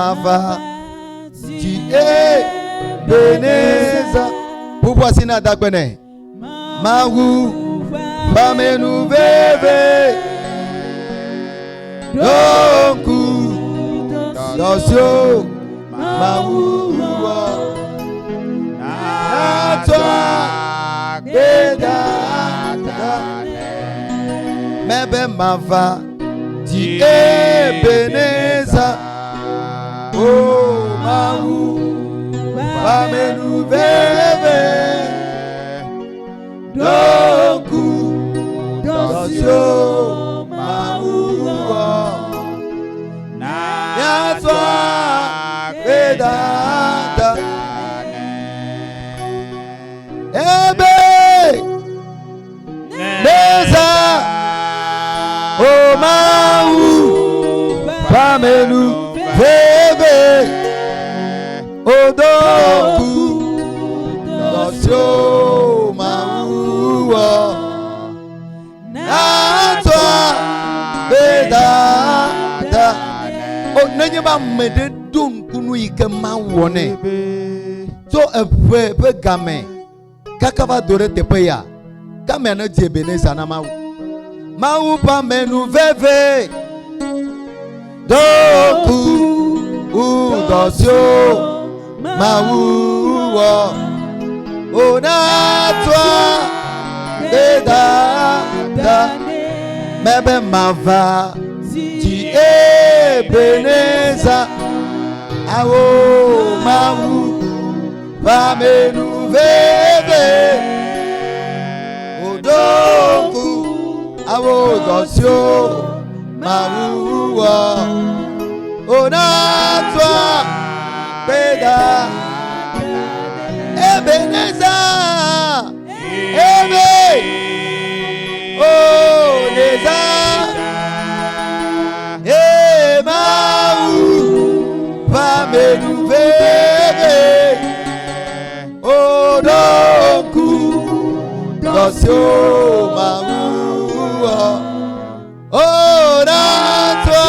mava ti Ebeneza. Pourquoi si na dagbene Mawu Bamenu veve Donku Dosio Mawu Natwa Bedada Mebe mava Ti Ebeneza. Oh Mawu Bamenu veve Donku Dosio Mawu Natwa Bedada Ebe Neza O Mawu Bamenu veve Odoku Dosio Mawu Natwa Bedada. O Nanyama mede dunkunu ike mawone. So epe game kakava dore tepeya. Kamena Ebeneza na Mawu. Mawu Bamenu veve Doku Dosio Mawu Onatwa Bedada Mebe mava Ti Ebeneza. Awo Mawu Bamenu veve Odoku Awo Dosio Mawu Onatwa Bedada Ebeneza. Ebe Oh Neza Mawu Bamenu veve Odoku Dosio Mawu Onatwa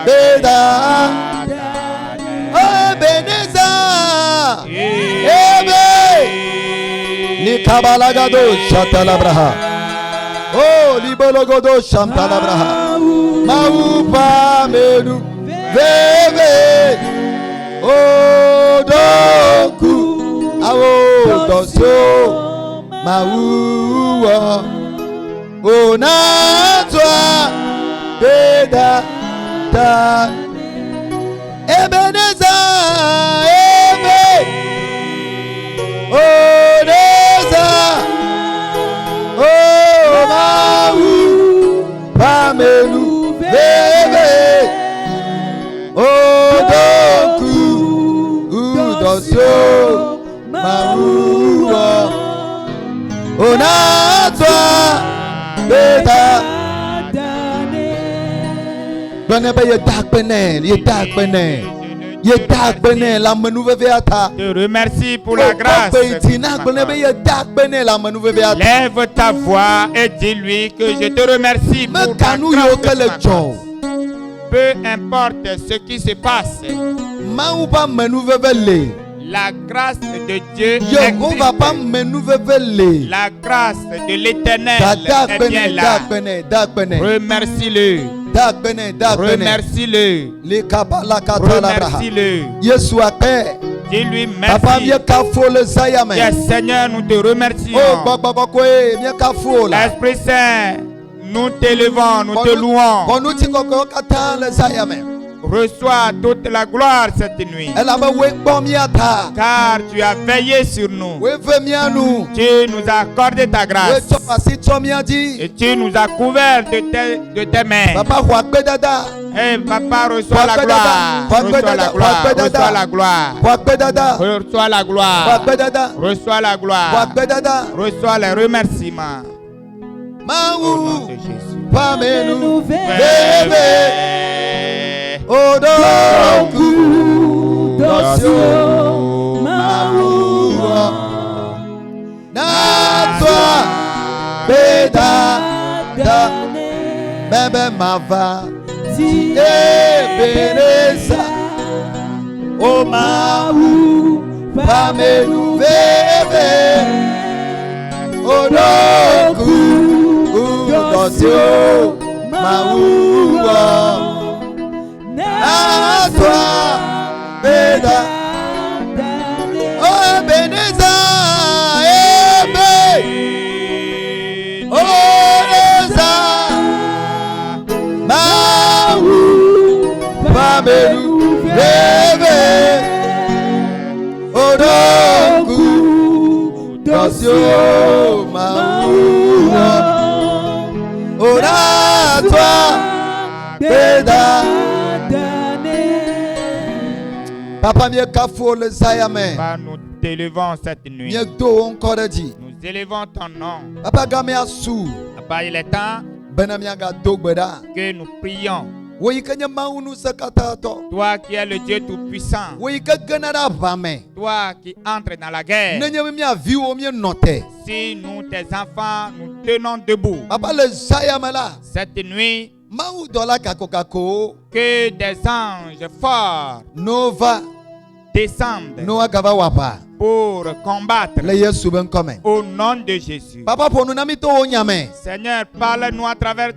Bedada Ebeneza. Ebe Nikabalagado Shatalabraha. Oh Libologodo Shatalabraha. Mawu Bamenu veve Odoku Awo Dosio Mawu Onatwa Bedada Ebeneza. Ebe Oneza Oh Mawu Bamenu veve Odoku Dosio Mawu Onatwa Bedada. Benebe ye dak bene la menu veve ata. Te remercie pour la grâce. Lève ta voix et dis-lui que je te remercie pour ta grâce. Peu importe ce qui se passe, la grâce de Dieu existe. La grâce de l'Éternel est bien là. Remercie-le. Remercie-le. Remercie-le. Dis-lui merci. Yes, Seigneur, nous te remercions. Esprit Saint, nous t'élevons, nous te louons. Reçois toute la gloire cette nuit. Car tu as veillé sur nous. Tu nous as accordé ta grâce. Et tu nous as couverts de tes mains. Et papa, reçois la gloire. Reçois la gloire. Reçois la gloire. Reçois la gloire. Reçois la gloire. Reçois les remerciements. Au nom de Jésus. Bamenu veve Odoku Dosio Mawu Natwa Bedada Mebe mava Ti Ebeneza. O Maou, Pamelu Veve, Odoku, Udosio, Maou, à toi, Beda, Oh Beneza, Ebe, Oneza, Maou, Pamelu Veve, Odoku, Dosio, Maou, à toi, Beda. Papa mieux kafo le sayame. Nous t'élevons cette nuit. Mieux do encore dit. Nous élevons ton nom. Papa gamia sou. Papa, il est temps Benamianga do beda. que nous prions. Oui kanya maunu sakatato. Toi qui es le Dieu tout-puissant. Oui ka ganara vame. Toi qui entres dans la guerre. Nenye mia vie au mieux noté. Si nous, tes enfants, nous tenons debout. Papa le sayame là. Cette nuit, Mau dola kakokako. que des anges forts Nova. descendent Noa gava wapa. pour combattre Le yesu ben come. au nom de Jésus. Papa pour nous namito onyame. Seigneur, parle-nous à travers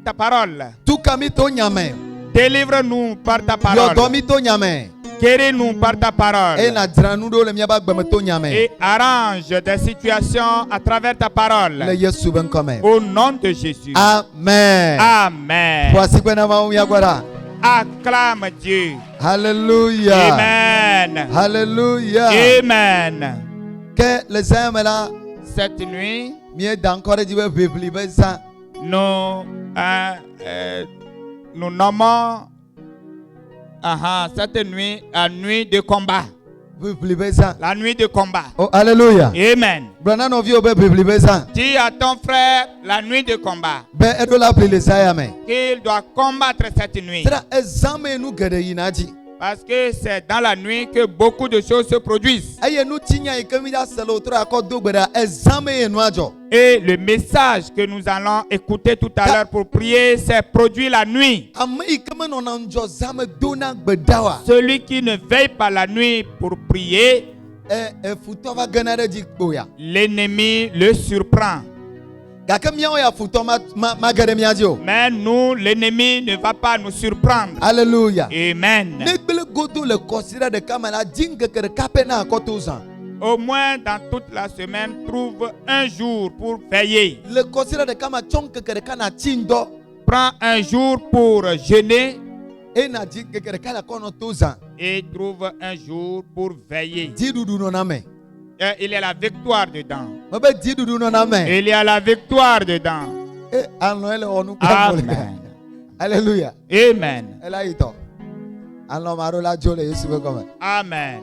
ta parole. Tu kamito nyame. Délivre-nous par ta Yo parole. domito nyame. Guéris-nous par ta parole. E na dranu do le miaba gbemeto nyame. Et arrange des situations à travers ta Le parole. yesu ben come. Au nom de Jésus. Amen. Amen. Voici quoi na maou yagwara. Acclame Dieu. Hallelujah. Amen. Hallelujah. Amen. Que les hommes là, Cette nuit, mieux d'encore du peuple ça. nous nommons cette nuit la nuit de combat. Peuple ça. La nuit de combat. Oh alléluia. Amen. Brana no vio peuple ça. Dis à ton frère la nuit de combat Ben edo la pli les ayame. qu'il doit combattre cette nuit. Tra examen nous gade yinaji. Parce que c'est dans la nuit que beaucoup de choses se produisent. Aye nous tinya e kemi da selo tra ko do gbera examen no ajo. Et le message que nous allons écouter tout à l'heure pour prier s'est produit la nuit. Amai kemi no na njo zame dona gbedawa. Celui qui ne veille pas la nuit pour prier, Futo va ganare di boya. l'ennemi le surprend. Gaka miao ya futo ma gade miadio. Mais nous, l'ennemi ne va pas nous surprendre. Alléluia. Amen. Negbele godo le considère de kamala jinga kere kapena kotozan. Au moins dans toute la semaine, trouve un jour pour veiller. Le considère de kama chonke kere kana chindo. Prends un jour pour jeûner E na jinga kere kana kono tozan. et trouve un jour pour veiller. Didudu no name. Et il y a la victoire dedans. Mabe didudu no name. Il y a la victoire dedans. E alo ele onu Amen. Alléluia. Amen. Ela ito. Alo maro la jole Yesu be come. Amen.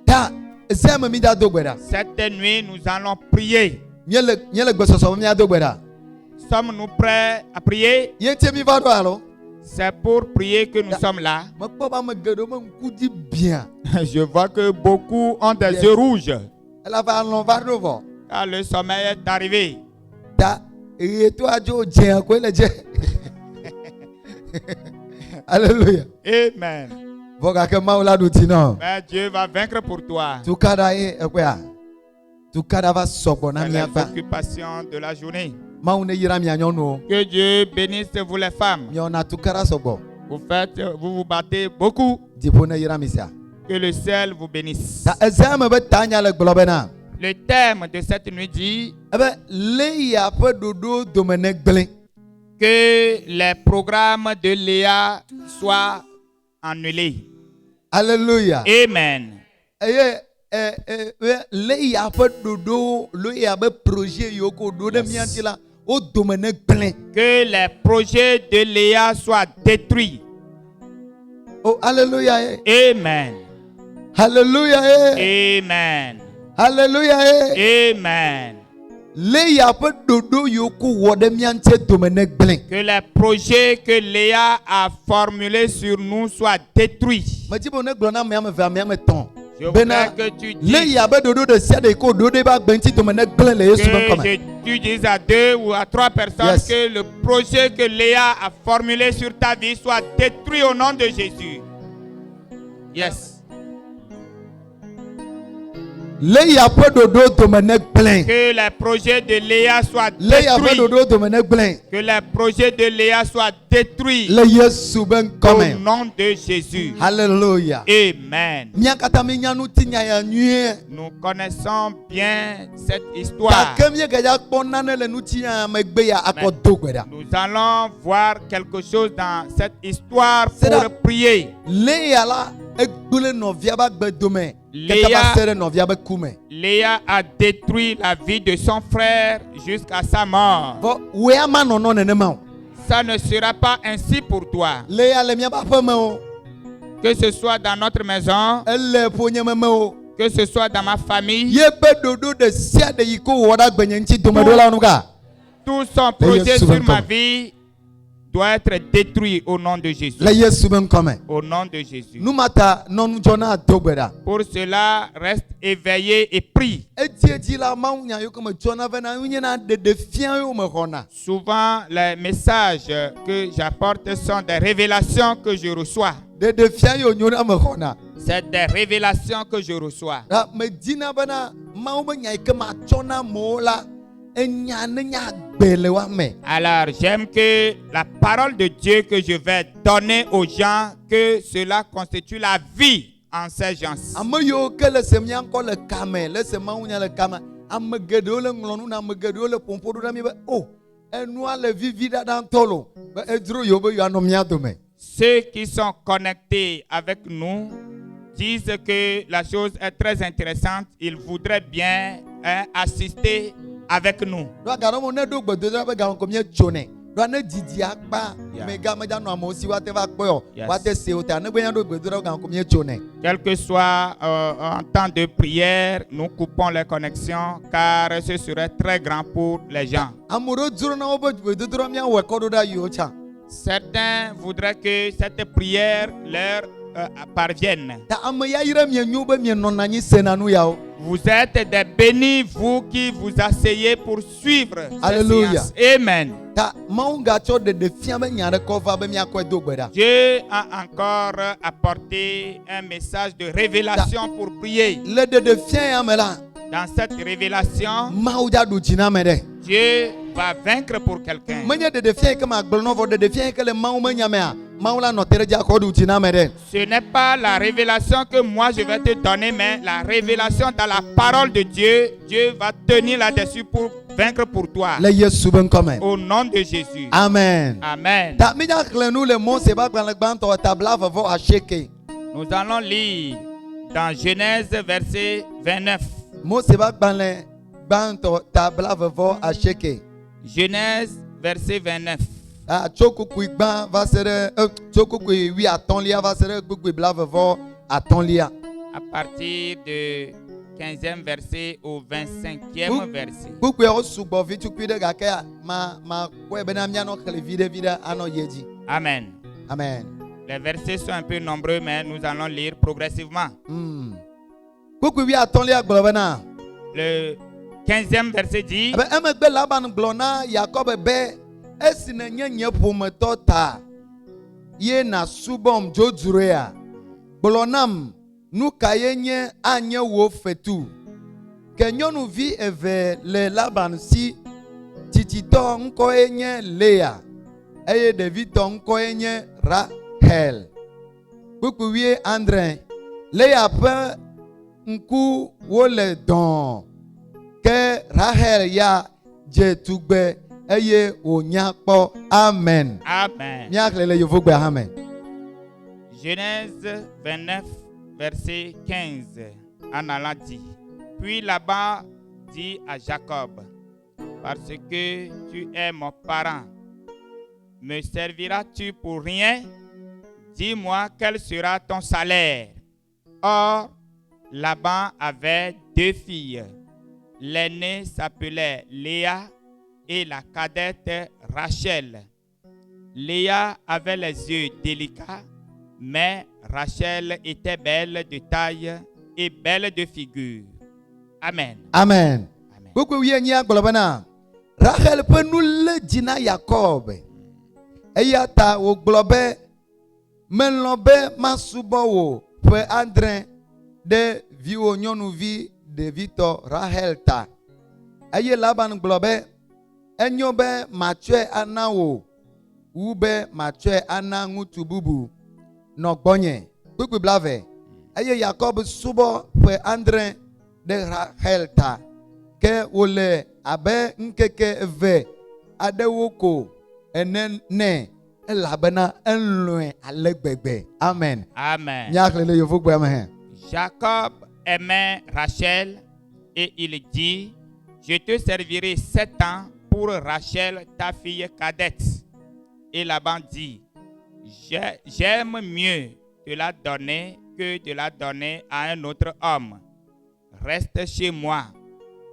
Ta zeme mi da dogbera. Cette nuit, nous allons prier. Nyele gbesoso mi da dogbera. Sommes-nous prêts à prier? Yete mi va do alo. C'est pour prier que nous sommes là. Me po ba me gedo me nkudi bien. Je vois que beaucoup ont des yeux rouges. Ela va alo va do vo. Car le sommeil est arrivé. Ta eto ajo je ko le je. Alléluia. Amen. Voga ke maula do tino. Mais Dieu va vaincre pour toi. Tu kada e kwa. Tu kada va sobo na C'est mi les afa. occupations de la journée. Maune yira mi anyono. Que Dieu bénisse vous les femmes. Mi ona tu kara sobo. Vous vous battez beaucoup. Dipona yira mi sa. Que le ciel vous bénisse. Ta exame be tanya le globena. Le thème de cette nuit dit Ebe le ya pe dodo domene gblin. que les programmes de Léa soient annulés. Alléluia. Amen. Le ya pe dodo le ya be projet yoko do de mianti la o domene gblin. Que les projets de Léa soient détruits. Oh alléluia. Amen. Alléluia. Amen. Alléluia. Amen. Le ya pe dodo yoko wo de mianti domene gblin. Que les projets que Léa a formulés sur nous soient détruits. Ma jibo ne glona me ame va me ame ton. Je voudrais que tu dises le ya be dodo de sia de ko do de ba gbenti domene gblin le Yesu ben comme. tu dises à 2 ou à 3 personnes Yes. que le projet que Léa a formulé sur ta vie soit détruit au nom de Jésus. Yes. Léa peut dodo domenec plein. Que les projets de Léa soient détruits. Que les projets de Léa soient détruits. Au nom de Jésus. Alléluia. Amen. Nous connaissons bien cette histoire. Nous allons voir quelque chose dans cette histoire pour prier. Léa a détruit la vie de son frère jusqu'à sa mort. Ça ne sera pas ainsi pour toi. Que ce soit dans notre maison, que ce soit dans ma famille, tout son projet sur ma vie doit être détruit au nom de Jésus. Au nom de Jésus. Pour cela, reste éveillé et prie. Souvent, les messages que j'apporte sont des révélations que je reçois. C'est des révélations que je reçois. Alors, j'aime que la parole de Dieu que je vais donner aux gens, que cela constitue la vie en ces gens. Ceux qui sont connectés avec nous disent que la chose est très intéressante. Ils voudraient bien assister avec nous. Quel que soit un temps de prière, nous coupons les connexions car ce serait très grand pour les gens. Certains voudraient que cette prière leur parvienne. Vous êtes des bénis, vous qui vous asseyez pour suivre cette séance. Amen. Dieu a encore apporté un message de révélation pour prier. Dans cette révélation, Dieu va vaincre pour quelqu'un. Ce n'est pas la révélation que moi je vais te donner, mais la révélation dans la parole de Dieu. Dieu va tenir là-dessus pour vaincre pour toi. Au nom de Jésus. Amen. Amen. Nous allons lire dans Genèse verset 29. Genèse verset 29. À partir de 15e verset au 25e verset. Amen. Amen. Les versets sont un peu nombreux, mais nous allons lire progressivement. Le 15e verset dit: que Rahel ya jetugbe eye onyakpo. Amen. Amen. Amen. Genèse 29 verset 15 en allant dit: Puis Laban dit à Jacob: Parce que tu es mon parent, me serviras-tu pour rien? Dis-moi quel sera ton salaire. Or, Laban avait 2 filles. L'aînée s'appelait Léa et la cadette Rachel. Léa avait les yeux délicats, mais Rachel était belle de taille et belle de figure. Amen. Amen. Rachel peut nous le dire Jacob. Eyata o globe menlobe masubo wo ƒe andre ɖe viwo nyɔnuvi ɖevitɔ Rahel ta. Eye Laban gblɔ be enyo be matsɔe ana wò wu be matsɔe ana ŋutsu bubu nɔ gbɔnye. Kpukpui blave. Eye Yakob subɔ ƒe andre ɖe Rahel ta. Ke wòle abe ŋkeke eve aɖewo ko ene nɛ elabena elɔ̃e ale gbegbe. Amen. Amen. Nyakle le yevu gbe me hɛ. Jacob aimait Rachel et il dit, je te servirai 7 ans pour Rachel, ta fille cadette. Et Laban dit, j'aime mieux te la donner que de la donner à un autre homme. Reste chez moi.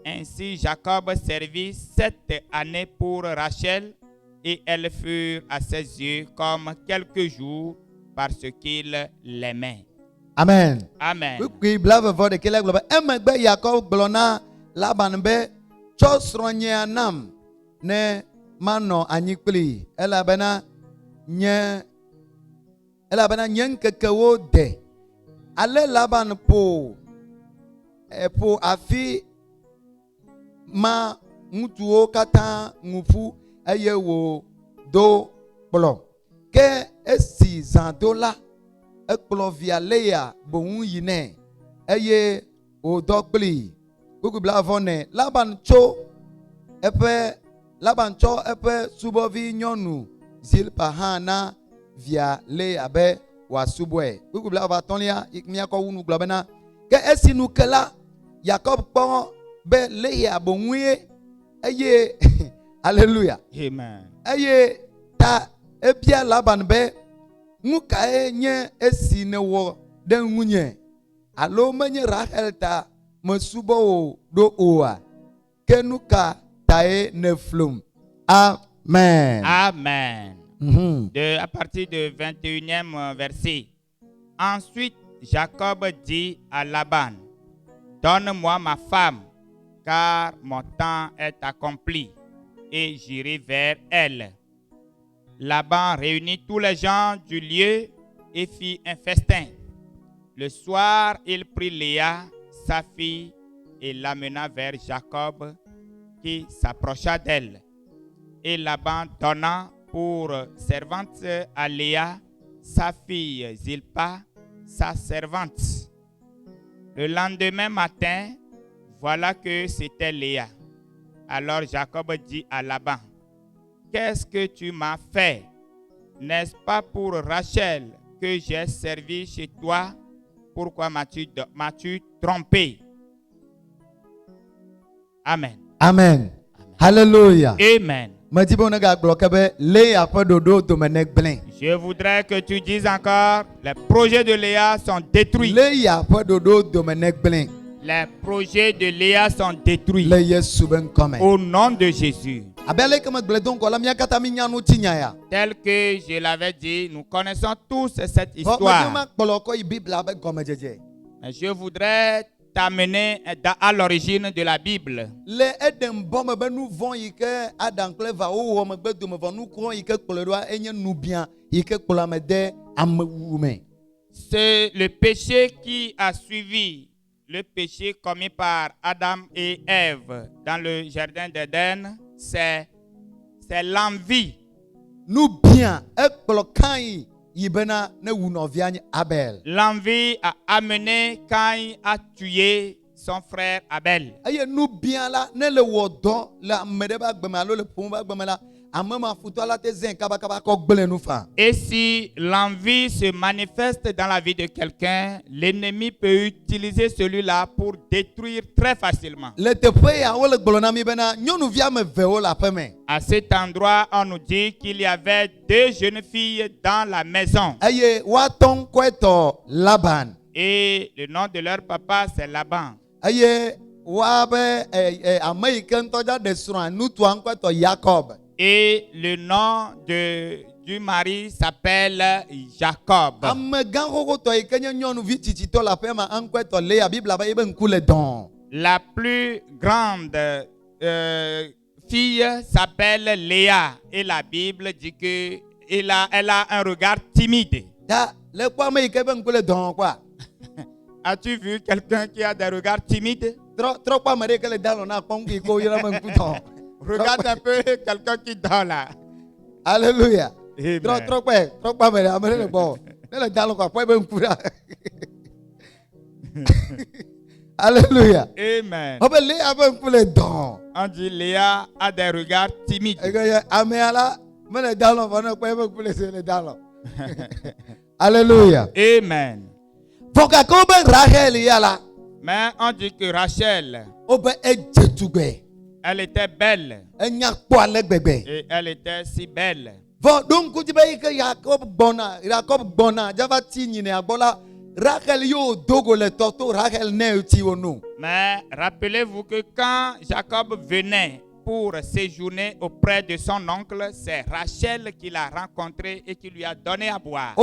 Ainsi Jacob servit 7 années pour Rachel et elles furent à ses yeux comme quelques jours parce qu'il l'aimait. Amen. Amen. Kpukpui blave vɔ ɖeke le gblɔ be emegbe Yakob gblɔ na Laban be tsɔ srɔ̃nyea nam ne manɔ anyi kplii elabena nye ŋkekewo de. Ale Laban ƒo afi ma ŋutsuwo katã ŋu ƒu eye wòdo kplɔ. Ke esi zã do la, ekplɔ via Lea boŋu yi nɛ eye wòdɔ kplii. Kpukpui blavɔ nɛ. Laban tsɔ eƒe subɔvi nyɔnu Zilpa hã na via Lea be wòasubɔe. Kpukpui blavɔ atɔ̃lia míakɔ wu nu gblɔ bena ke esi nu ke la, Yakob kpɔ be Lea boŋue eye Alléluia. Amen. Eye ta ebia Laban be nu kae nye esi nèwɔ ɖe ŋunye alo menye Rahel ta mesubɔ wò ɖo oa? Ke nu ka tae nèflom? Amen. Amen. À partir du 21e verset. Ensuite, Jacob dit à Laban, donne-moi ma femme, car mon temps est accompli, et j'irai vers elle. Laban réunit tous les gens du lieu et fit un festin. Le soir, il prit Léa, sa fille, et l'amena vers Jacob, qui s'approcha d'elle. Et Laban donna pour servante à Léa, sa fille Zilpa, sa servante. Le lendemain matin, voilà que c'était Léa. Alors Jacob dit à Laban, qu'est-ce que tu m'as fait? N'est-ce pas pour Rachel que j'ai servi chez toi? Pourquoi m'as-tu trompé? Amen. Amen. Hallelujah. Amen. Je voudrais que tu dises encore, les projets de Léa sont détruits. Les projets de Léa sont détruits. Au nom de Jésus. Tel que je l'avais dit, nous connaissons tous cette histoire. Mais je voudrais t'amener à l'origine de la Bible. C'est le péché qui a suivi le péché commis par Adam et Ève dans le jardin d'Éden. C'est l'envie. L'envie a amené Caïn à tuer son frère Abel. Et si l'envie se manifeste dans la vie de quelqu'un, l'ennemi peut utiliser celui-là pour détruire très facilement. À cet endroit, on nous dit qu'il y avait 2 jeunes filles dans la maison. Et le nom de leur papa, c'est Laban. Et le nom du mari s'appelle Jacob. La plus grande fille s'appelle Léa. Et la Bible dit qu'elle a un regard timide. As-tu vu quelqu'un qui a des regards timides? Regarde un peu quelqu'un qui dort là. Alléluia. Alléluia. Amen. On dit Léa a des regards timides. Alléluia. Amen. Mais on dit que Rachel, elle était belle. Et elle était si belle. Mais rappelez-vous que quand Jacob venait pour séjourner auprès de son oncle, c'est Rachel qui l'a rencontré et qui lui a donné à boire.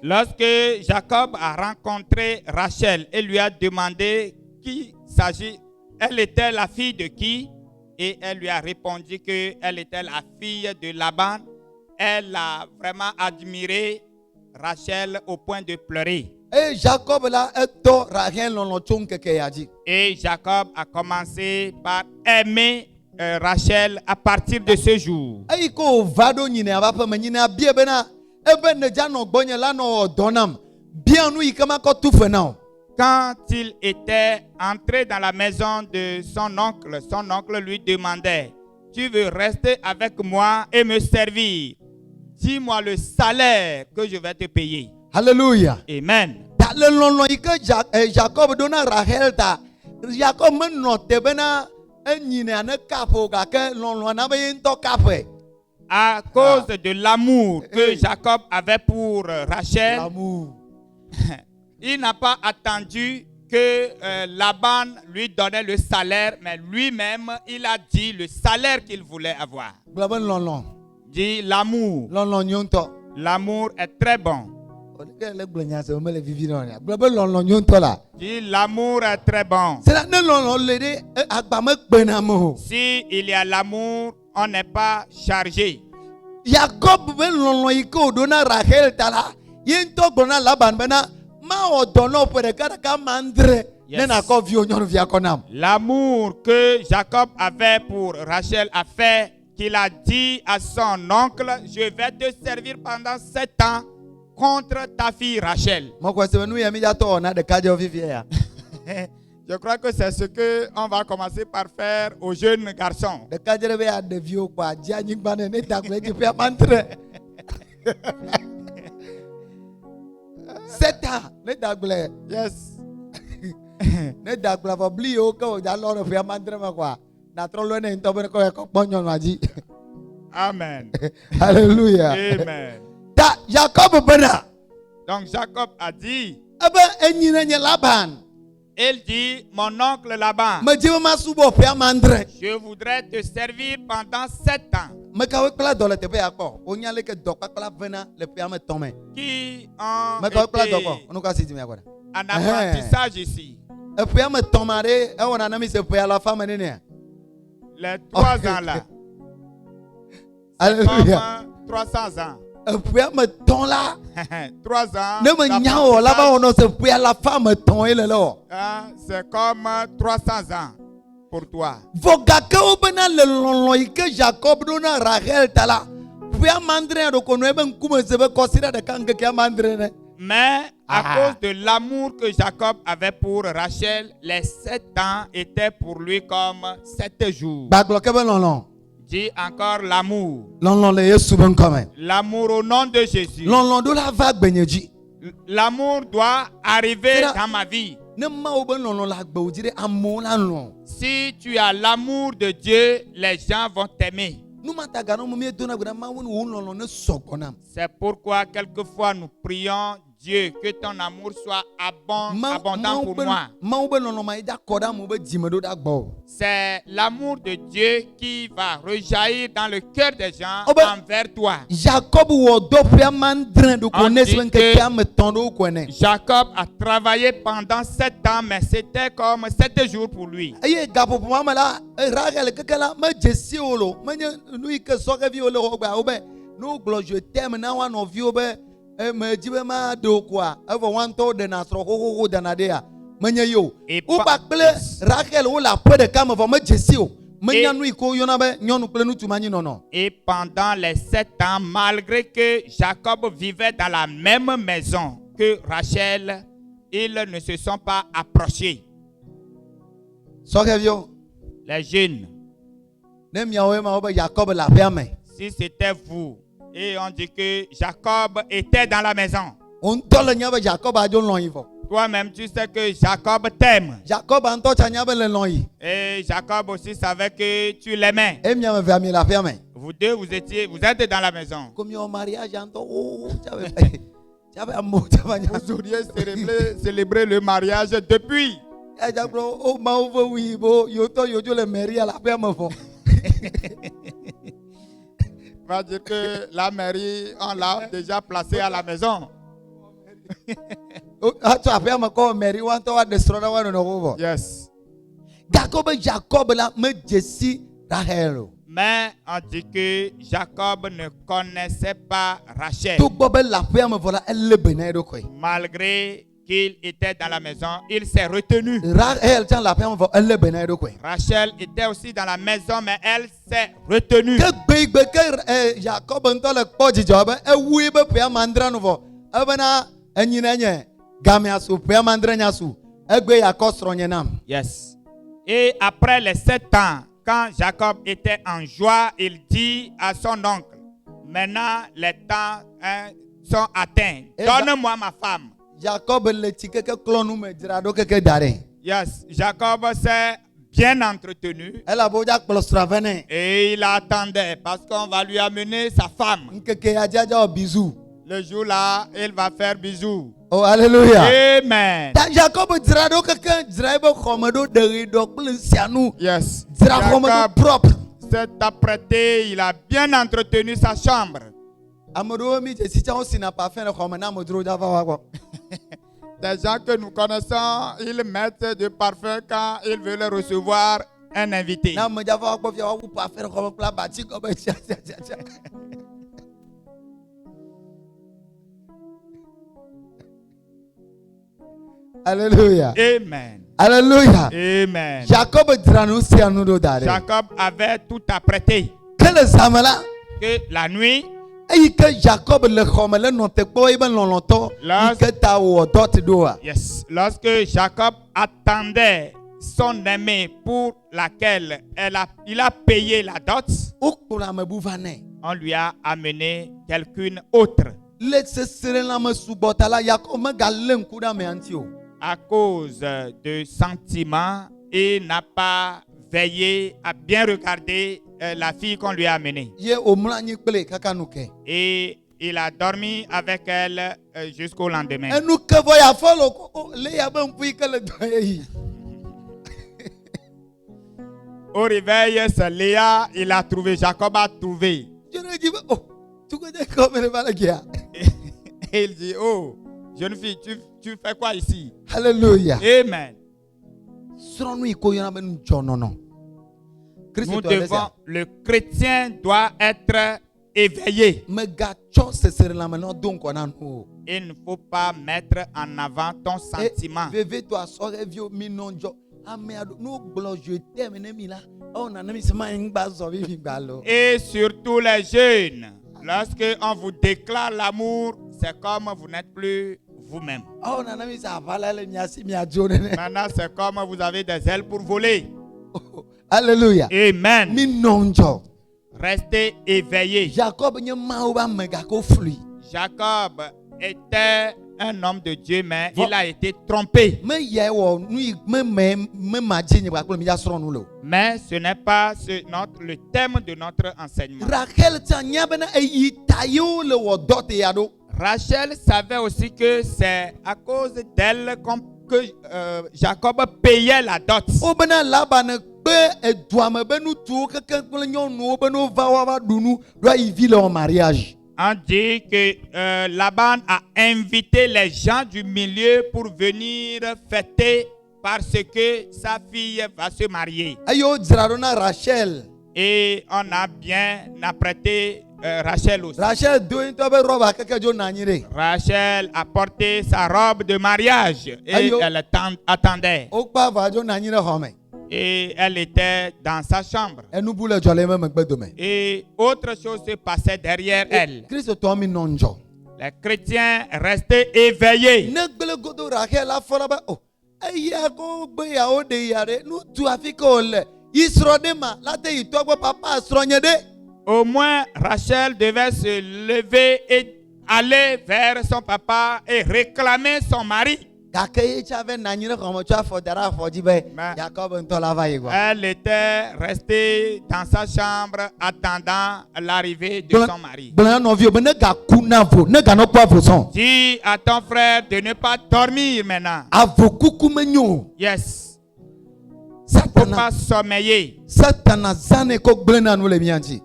Lorsque Jacob a rencontré Rachel et lui a demandé qui s'agit, elle était la fille de qui? Et elle lui a répondu qu'elle était la fille de Laban. Elle a vraiment admiré Rachel au point de pleurer. Et Jacob a commencé par aimer Rachel à partir de ce jour. Quand il était entré dans la maison de son oncle lui demandait: tu veux rester avec moi et me servir? Dis-moi le salaire que je vais te payer. Alléluia. Amen. Jacob donna Rachel ta. Jacob note bena à cause de l'amour que Jacob avait pour Rachel, il n'a pas attendu que Laban lui donnait le salaire, mais lui-même, il a dit le salaire qu'il voulait avoir. Dit l'amour. L'amour est très bon. Dit l'amour est très bon. Si il y a l'amour, on n'est pas chargé. Jacob l'amour que Jacob avait pour Rachel a fait qu'il a dit à son oncle: je vais te servir pendant 7 ans contre ta fille Rachel. Je crois que c'est ce qu'on va commencer par faire aux jeunes garçons. Yes. Amen. Alléluia. Amen. Donc Jacob a dit, il dit, mon oncle Laban, je voudrais te servir pendant 7 ans. Qui ont été en apprentissage ici. Les 3 ans là. Alléluia. 300 ans. 3 ans. C'est comme 300 ans pour toi. Mais à cause de l'amour que Jacob avait pour Rachel, les 7 ans étaient pour lui comme 7 jours. Dis encore l'amour. L'amour au nom de Jésus. L'amour doit arriver dans ma vie. Si tu as l'amour de Dieu, les gens vont t'aimer. C'est pourquoi quelquefois nous prions, Dieu, que ton amour soit abondant pour moi. C'est l'amour de Dieu qui va rejaillir dans le cœur des gens envers toi. Jacob a travaillé pendant 7 ans, mais c'était comme 7 jours pour lui. Je t'aime, et pendant les 7 ans, malgré que Jacob vivait dans la même maison que Rachel, ils ne se sont pas approchés. Les jeunes, si c'était vous, et on dit que Jacob était dans la maison, toi-même tu sais que Jacob t'aime. Et Jacob aussi savait que tu l'aimais. Vous deux, vous êtes dans la maison. Vous auriez célébré le mariage depuis. On va dire que la mairie, on l'a déjà placée à la maison. Yes. Mais on dit que Jacob ne connaissait pas Rachel. Malgré qu'il était dans la maison, il s'est retenu. Rachel était aussi dans la maison, mais elle s'est retenue. Yes. Et après les 7 ans, quand Jacob était en joie, il dit à son oncle, maintenant les temps sont atteints. Donne-moi ma femme. Yes. Jacob s'est bien entretenu. Et il attendait parce qu'on va lui amener sa femme. Le jour-là, il va faire bisous. Oh, alléluia. Amen. Yes. Jacob s'est apprêté, il a bien entretenu sa chambre. Des gens que nous connaissons, ils mettent du parfum quand ils veulent recevoir un invité. Alléluia. Amen. Alléluia. Amen. Jacob avait tout apprêté. Que la nuit, yes, lorsque Jacob attendait son aimée pour laquelle il a payé la dot, on lui a amené quelqu'une autre. À cause de sentiments, il n'a pas veillé à bien regarder la fille qu'on lui a amenée. Et il a dormi avec elle jusqu'au lendemain. Au réveil, c'est Léa, il a trouvé, Jacob a trouvé. Et il dit, oh, jeune fille, tu fais quoi ici? Alléluia. Amen. Nous devons, le chrétien doit être éveillé. Il ne faut pas mettre en avant ton sentiment. Et surtout les jeunes, lorsque on vous déclare l'amour, c'est comme vous n'êtes plus vous-même. Maintenant, c'est comme vous avez des ailes pour voler. Alléluia. Amen. Restez éveillés. Jacob était un homme de Dieu, mais il a été trompé. Mais ce n'est pas le thème de notre enseignement. Rachel savait aussi que c'est à cause d'elle que Jacob payait la dot. On dit que Laban a invité les gens du milieu pour venir fêter parce que sa fille va se marier. Et on a bien apprêté Rachel aussi. Rachel a porté sa robe de mariage et elle attendait. Et elle était dans sa chambre. Et autre chose se passait derrière elle. Les chrétiens restaient éveillés. Au moins, Rachel devait se lever et aller vers son papa et réclamer son mari. Elle était restée dans sa chambre attendant l'arrivée de son mari. Dis à ton frère de ne pas dormir maintenant. Yes. Il ne faut pas sommeiller.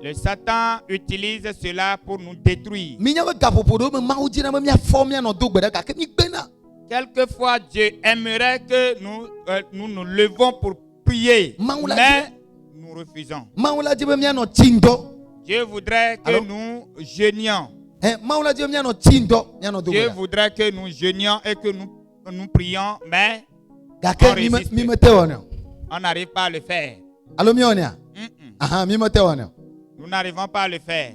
Le Satan utilise cela pour nous détruire. Quelquefois, Dieu aimerait que nous nous levons pour prier, mais nous refusons. Dieu voudrait que nous jeûnions. Dieu voudrait que nous jeûnions et que nous prions, mais on n'arrive pas à le faire. Nous n'arrivons pas à le faire.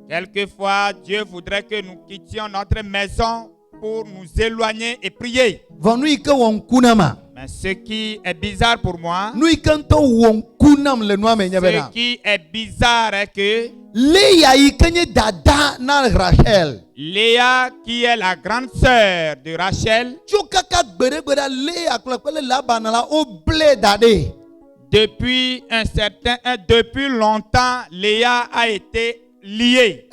Quelquefois, Dieu voudrait que nous quittions notre maison pour nous éloigner et prier. Mais ce qui est bizarre pour moi, ce qui est bizarre est que Léa, qui est la grande sœur de Rachel, depuis longtemps, Léa a été liée.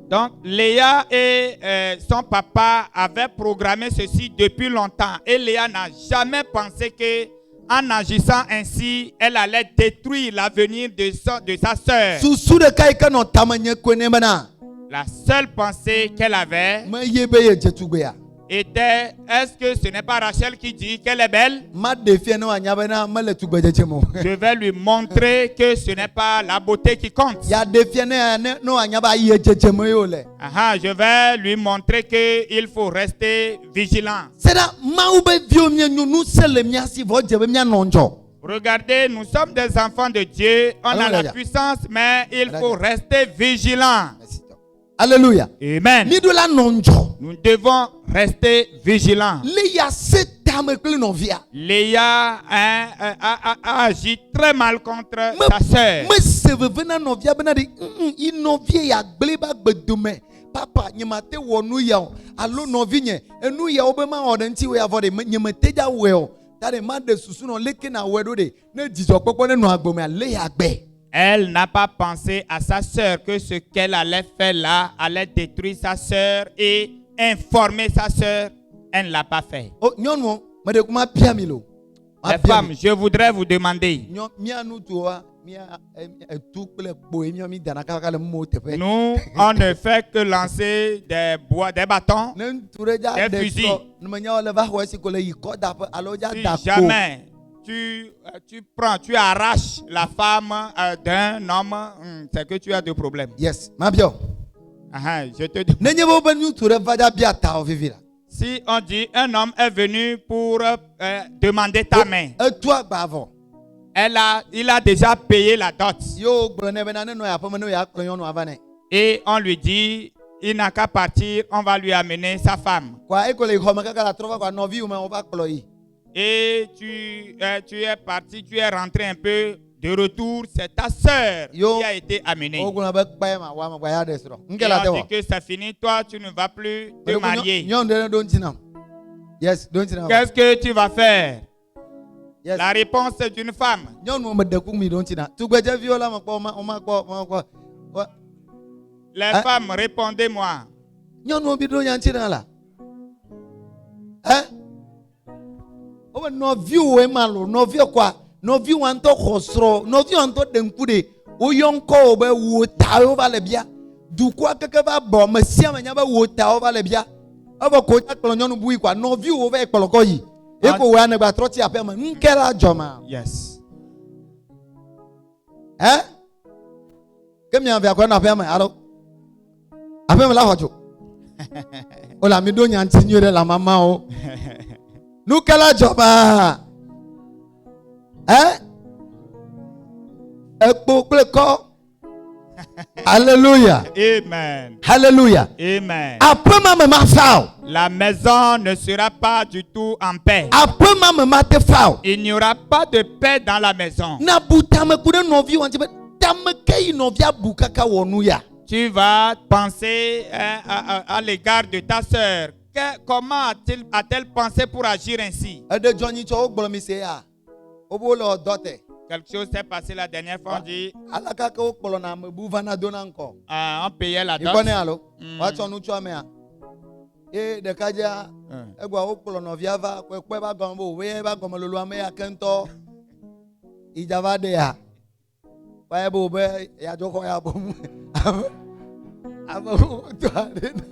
Donc Léa et son papa avaient programmé ceci depuis longtemps. Et Léa n'a jamais pensé que, en agissant ainsi, elle allait détruire l'avenir de sa sœur. La seule pensée qu'elle avait était, est-ce que ce n'est pas Rachel qui dit qu'elle est belle? Je vais lui montrer que ce n'est pas la beauté qui compte. Je vais lui montrer qu'il faut rester vigilant. Regardez, nous sommes des enfants de Dieu, on a la puissance, mais il faut rester vigilant. Alléluia. Amen. Nous devons rester vigilants. Léa a agi très mal contre sa sœur. Papa, nyamate wonu yao. Allo novinye. Enu ya obema odenti we avode. Nyamate ja weo. Tade made susuno leke na wedode. Ne jijokpokpo ne no agbome ale agbe. Elle n'a pas pensé à sa sœur que ce qu'elle allait faire là allait détruire sa sœur et informer sa sœur. Elle ne l'a pas fait. Les femmes, je voudrais vous demander. Nous, on ne fait que lancer des bâtons, des fusils. Si jamais tu arraches la femme d'un homme, c'est que tu as des problèmes. Yes, Mabio. Je te dis. Si on dit un homme est venu pour demander ta main, il a déjà payé la dot. Et on lui dit, il n'a qu'à partir, on va lui amener sa femme. Et tu es parti, tu es rentré un peu de retour, c'est ta sœur qui a été amenée. Et on dit que c'est fini, toi tu ne vas plus te marier. Yes, don't you know? Qu'est-ce que tu vas faire? Yes. La réponse d'une femme. Les femmes, répondez-moi. Hein? Oh, no view we malo, no view kwa, no view wanto khosro, no view wanto denkude. O yonko be wo ta over le bia. Du kwa keke ba bo, mesia manya ba wo ta over le bia. Aba ko ta klonyo no bui kwa, no view over ekpoloko yi. Eko we ane ba troti ape ma nkela joma. Yes. Hein? Kemi anvia kwa na ape ma alo. Ape ma la hojo. O la mi do nyanti nyure la mama o. Nkela joma. Hein? Ekpo pleko. Alléluia. Amen. Alléluia. Amen. Après ma fao. La maison ne sera pas du tout en paix. Après ma te fao. Il n'y aura pas de paix dans la maison. Na butame kude novi wantibe tameke novia bukaka wonuya. Tu vas penser à l'égard de ta sœur. Comment a-t-elle pensé pour agir ainsi? Ede Johnny cho gbolo mi se ya. Obolo dote. Quelque chose s'est passé la dernière fois, on dit. On payait la dot. De kaja egwa okpolo no viava kwekwe ba gombo we ba gomololu ame ya kento ijava de ya wa ebo be ya joko ya bom abo to ade na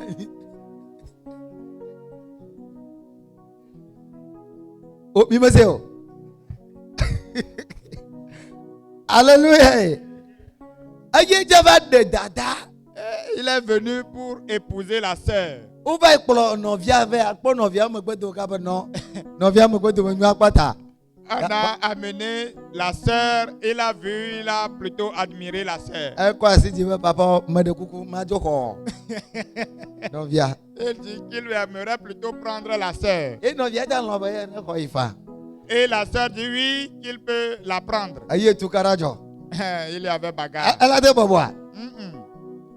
o bi meseo. Alléluia. Il est venu pour épouser la sœur. On va on a amené la sœur, il a vu, il a plutôt admiré la sœur. Il dit qu'il lui aimerait plutôt prendre la sœur. Et la sœur dit oui, qu'il peut la prendre. Il y avait bagarre.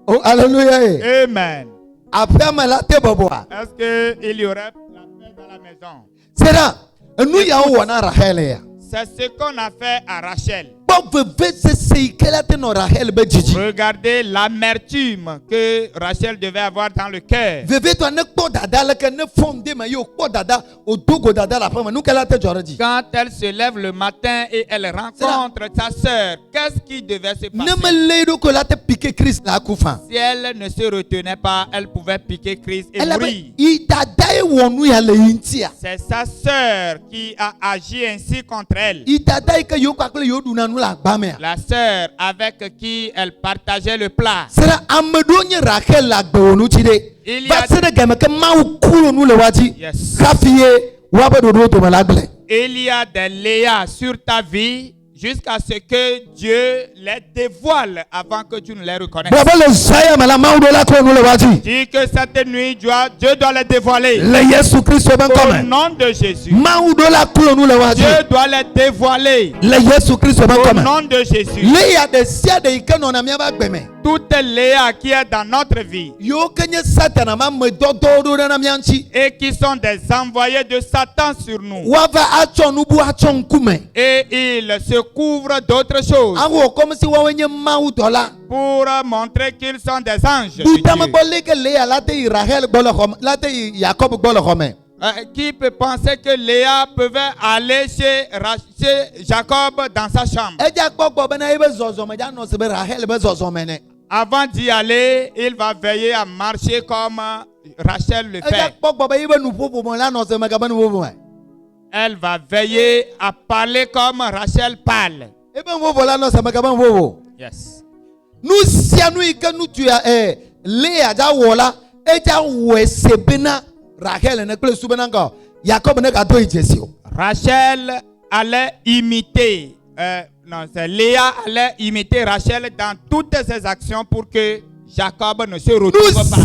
Oh, alléluia. Amen. Est-ce qu'il y aurait la paix dans la maison? C'est ce qu'on a fait à Rachel. Regardez l'amertume que Rachel devait avoir dans le cœur. Quand elle se lève le matin et elle rencontre sa sœur, qu'est-ce qui devait se passer? Si elle ne se retenait pas, elle pouvait piquer Christ et mourir. C'est sa sœur qui a agi ainsi contre elle. La sœur avec qui elle partageait le plat. Il y a des Léa sur ta vie jusqu'à ce que Dieu les dévoile avant que tu ne les reconnaisses. Dis que cette nuit, Dieu doit les dévoiler. Au nom de Jésus. Dieu doit les dévoiler. Au nom de Jésus. Toute Léa qui est dans notre vie et qui sont des envoyés de Satan sur nous. Et ils se couvrent d'autres choses pour montrer qu'ils sont des anges de Dieu. Qui peut penser que Léa pouvait aller chez Jacob dans sa chambre? Avant d'y aller, il va veiller à marcher comme Rachel le fait. Elle va veiller à parler comme Rachel parle. Yes. Rachel allait imiter, Léa allait imiter Rachel dans toutes ses actions pour que Jacob ne se retrouve pas.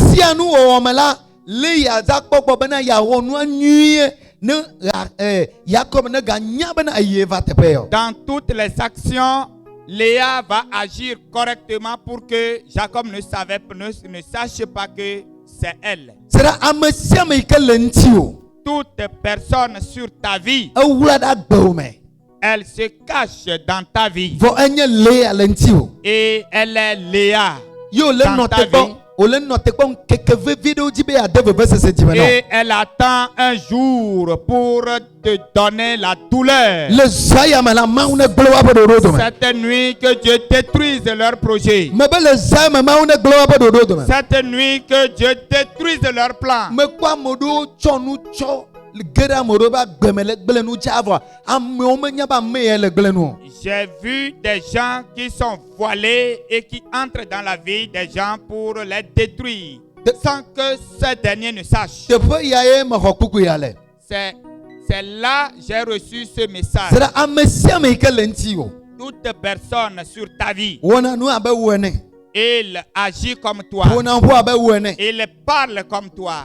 Dans toutes les actions, Léa va agir correctement pour que Jacob ne sache pas que c'est elle. toute personne sur ta vie, elle se cache dans ta vie. Et elle est Léa dans ta vie. Et elle attend un jour pour te donner la douleur. Cette nuit que Dieu détruise leur projet. Cette nuit que Dieu détruise leur plan. J'ai vu des gens qui sont voilés et qui entrent dans la vie des gens pour les détruire sans que ces derniers ne sachent. C'est là que j'ai reçu ce message. Toute personne sur ta vie, il agit comme toi. Il parle comme toi.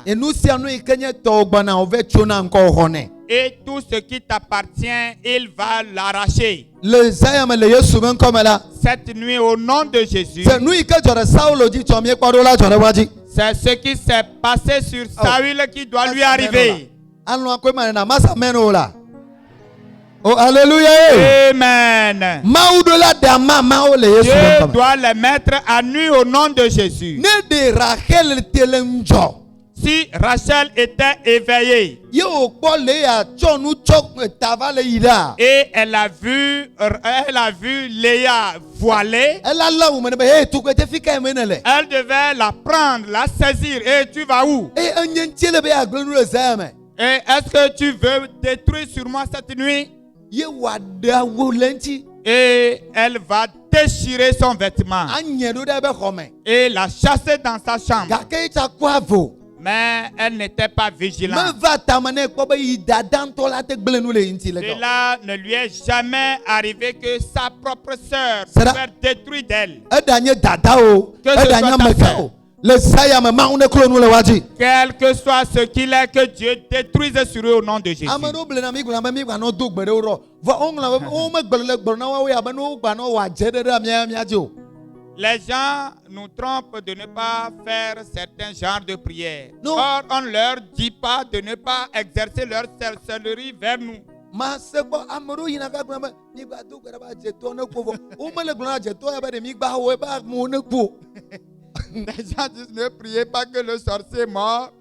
Et tout ce qui t'appartient, il va l'arracher. Cette nuit, au nom de Jésus, c'est ce qui s'est passé sur Saül qui doit lui arriver. Oh, alléluia. Amen. Dieu doit les mettre à nu au nom de Jésus. Si Rachel était éveillée et elle a vu Léa voilée, elle devait la prendre, la saisir. Et tu vas où? Et est-ce que tu veux détruire sur moi cette nuit? Et elle va déchirer son vêtement et la chasser dans sa chambre. Mais elle n'était pas vigilante. Cela ne lui est jamais arrivé que sa propre sœur soit détruite d'elle. Que ce soit ta sœur. Quel que soit ce qu'il est, que Dieu détruise sur eux au nom de Jésus. Les gens nous trompent de ne pas faire certains genres de prières. Or, on ne leur dit pas de ne pas exercer leur sorcellerie vers nous. Les gens disent ne priez pas que le sorcier meurt,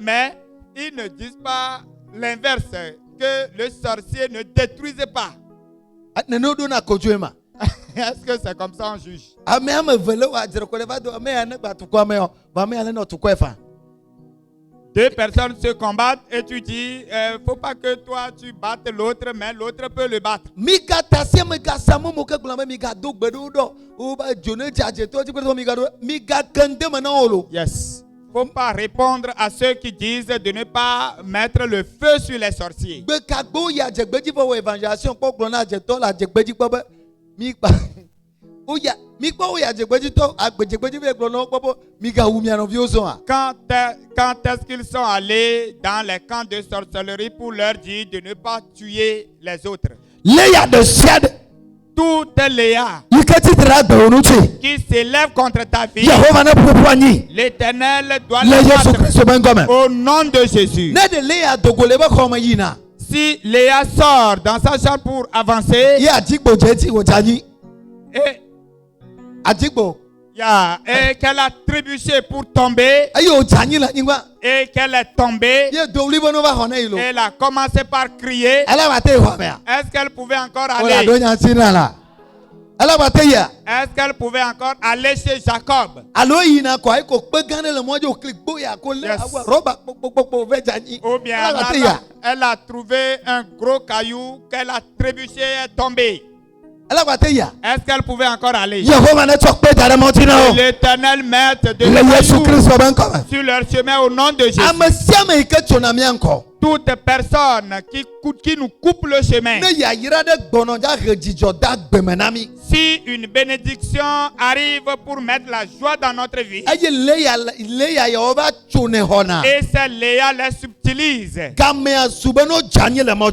mais ils ne disent pas l'inverse, que le sorcier ne détruise pas. Est-ce que c'est comme ça on juge? Deux personnes se combattent et tu dis, faut pas que toi tu battes l'autre, mais l'autre peut le battre. Yes. Faut pas répondre à ceux qui disent de ne pas mettre le feu sur les sorciers. Quand est-ce qu'ils sont allés dans les camps de sorcellerie pour leur dire de ne pas tuer les autres? Toute Léa qui s'élève contre ta vie, l'Éternel doit le battre au nom de Jésus. Si Léa sort dans sa chambre pour avancer, et qu'elle a trébuché pour tomber, et qu'elle est tombée, elle a commencé par crier. Est-ce qu'elle pouvait encore aller? Est-ce qu'elle pouvait encore aller chez Jacob? Yes. Ou bien elle a trouvé un gros caillou qu'elle a trébuché et est tombée. Est-ce qu'elle pouvait encore aller? L'Éternel mette de cailloux sur leur chemin au nom de Jésus. Toute personne qui nous coupe le chemin. Si une bénédiction arrive pour mettre la joie dans notre vie, et c'est Léa les subtilise,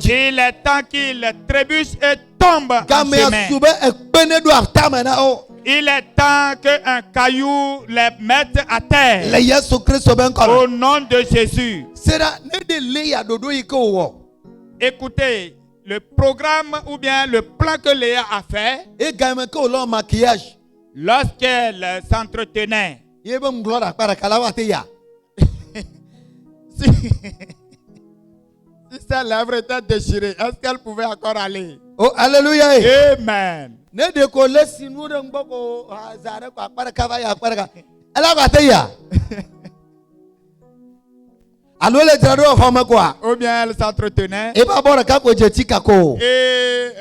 il est temps qu'il trébuche et tombe en chemin. Il est temps qu'un caillou les mette à terre. Au nom de Jésus. Écoutez, le programme ou bien le plan que Léa a fait, lorsqu'elle s'entretenait, si sa lèvre était déchirée, est-ce qu'elle pouvait encore aller? Oh, alléluia. Amen. Ou bien elle s'entretenait et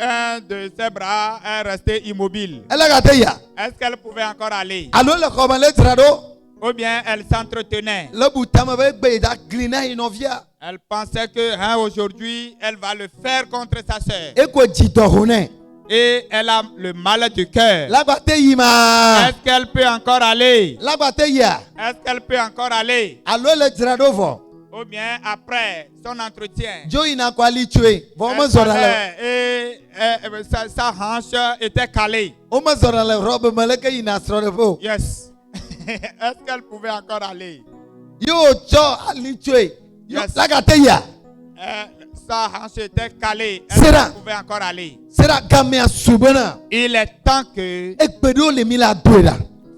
un de ses bras est resté immobile. Est-ce qu'elle pouvait encore aller? Ou bien elle s'entretenait. Elle pensait que aujourd'hui elle va le faire contre sa sœur. Et elle a le mal du cœur. Est-ce qu'elle peut encore aller? Est-ce qu'elle peut encore aller? Ou bien après son entretien, et sa hanche était calée. Yes. Est-ce qu'elle pouvait encore aller? Yes. Sa hanche était calée. Est-ce qu'elle pouvait encore aller? Il est temps que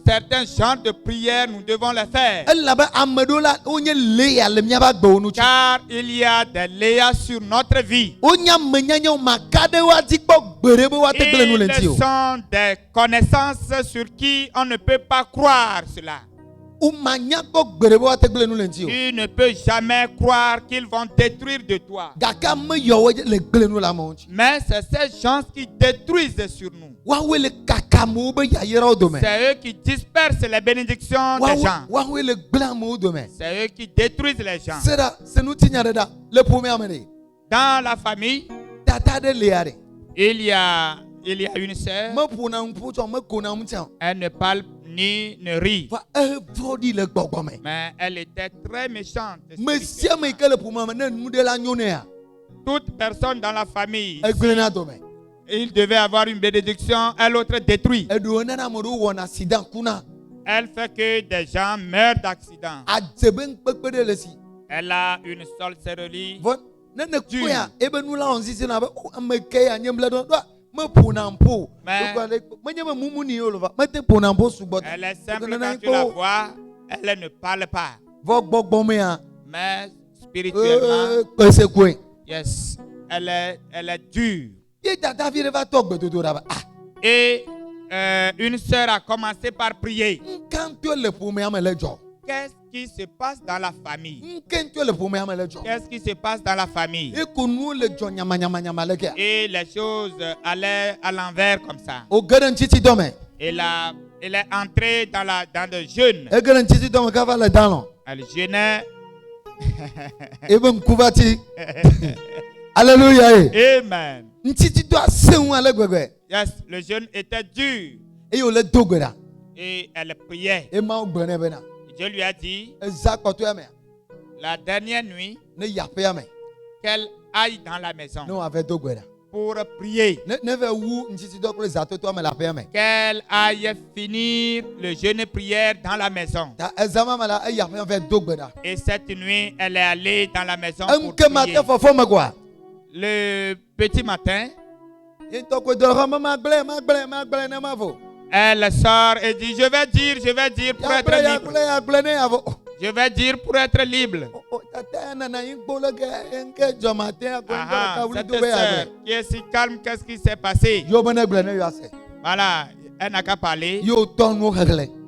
certains genres de prières, nous devons les faire. Car il y a des Léa sur notre vie. Ils sont des connaissances sur qui on ne peut pas croire cela. Tu ne peux jamais croire qu'ils vont détruire de toi. Mais c'est ces gens qui détruisent sur nous. C'est eux qui dispersent les bénédictions des gens. C'est eux qui détruisent les gens. Dans la famille, il y a une sœur. Elle ne parle ni ne rit. Mais elle était très méchante. Toute personne dans la famille, il devait avoir une bénédiction, elle l'autre détruit. Elle fait que des gens meurent d'accident. Elle a une sorcellerie dure. Mais elle est simple quand tu la vois, elle ne parle pas. Mais spirituellement, yes, elle est dure. Et une sœur a commencé par prier. Qu'est-ce qui se passe dans la famille? Qu'est-ce qui se passe dans la famille? Et les choses allaient à l'envers comme ça. Elle est entrée dans le jeûne. Elle jeûnait. Alléluia. Amen. Yes, le jeûne était dur. Et elle priait. Je lui ai dit, la dernière nuit, qu'elle aille dans la maison pour prier. Qu'elle aille finir le jeûne et prière dans la maison. Et cette nuit, elle est allée dans la maison pour prier. Le petit matin, elle sort et dit, je vais dire pour être libre. Je vais dire pour être libre. Cette sœur qui est si calme, qu'est-ce qui s'est passé? Voilà, elle n'a qu'à parler.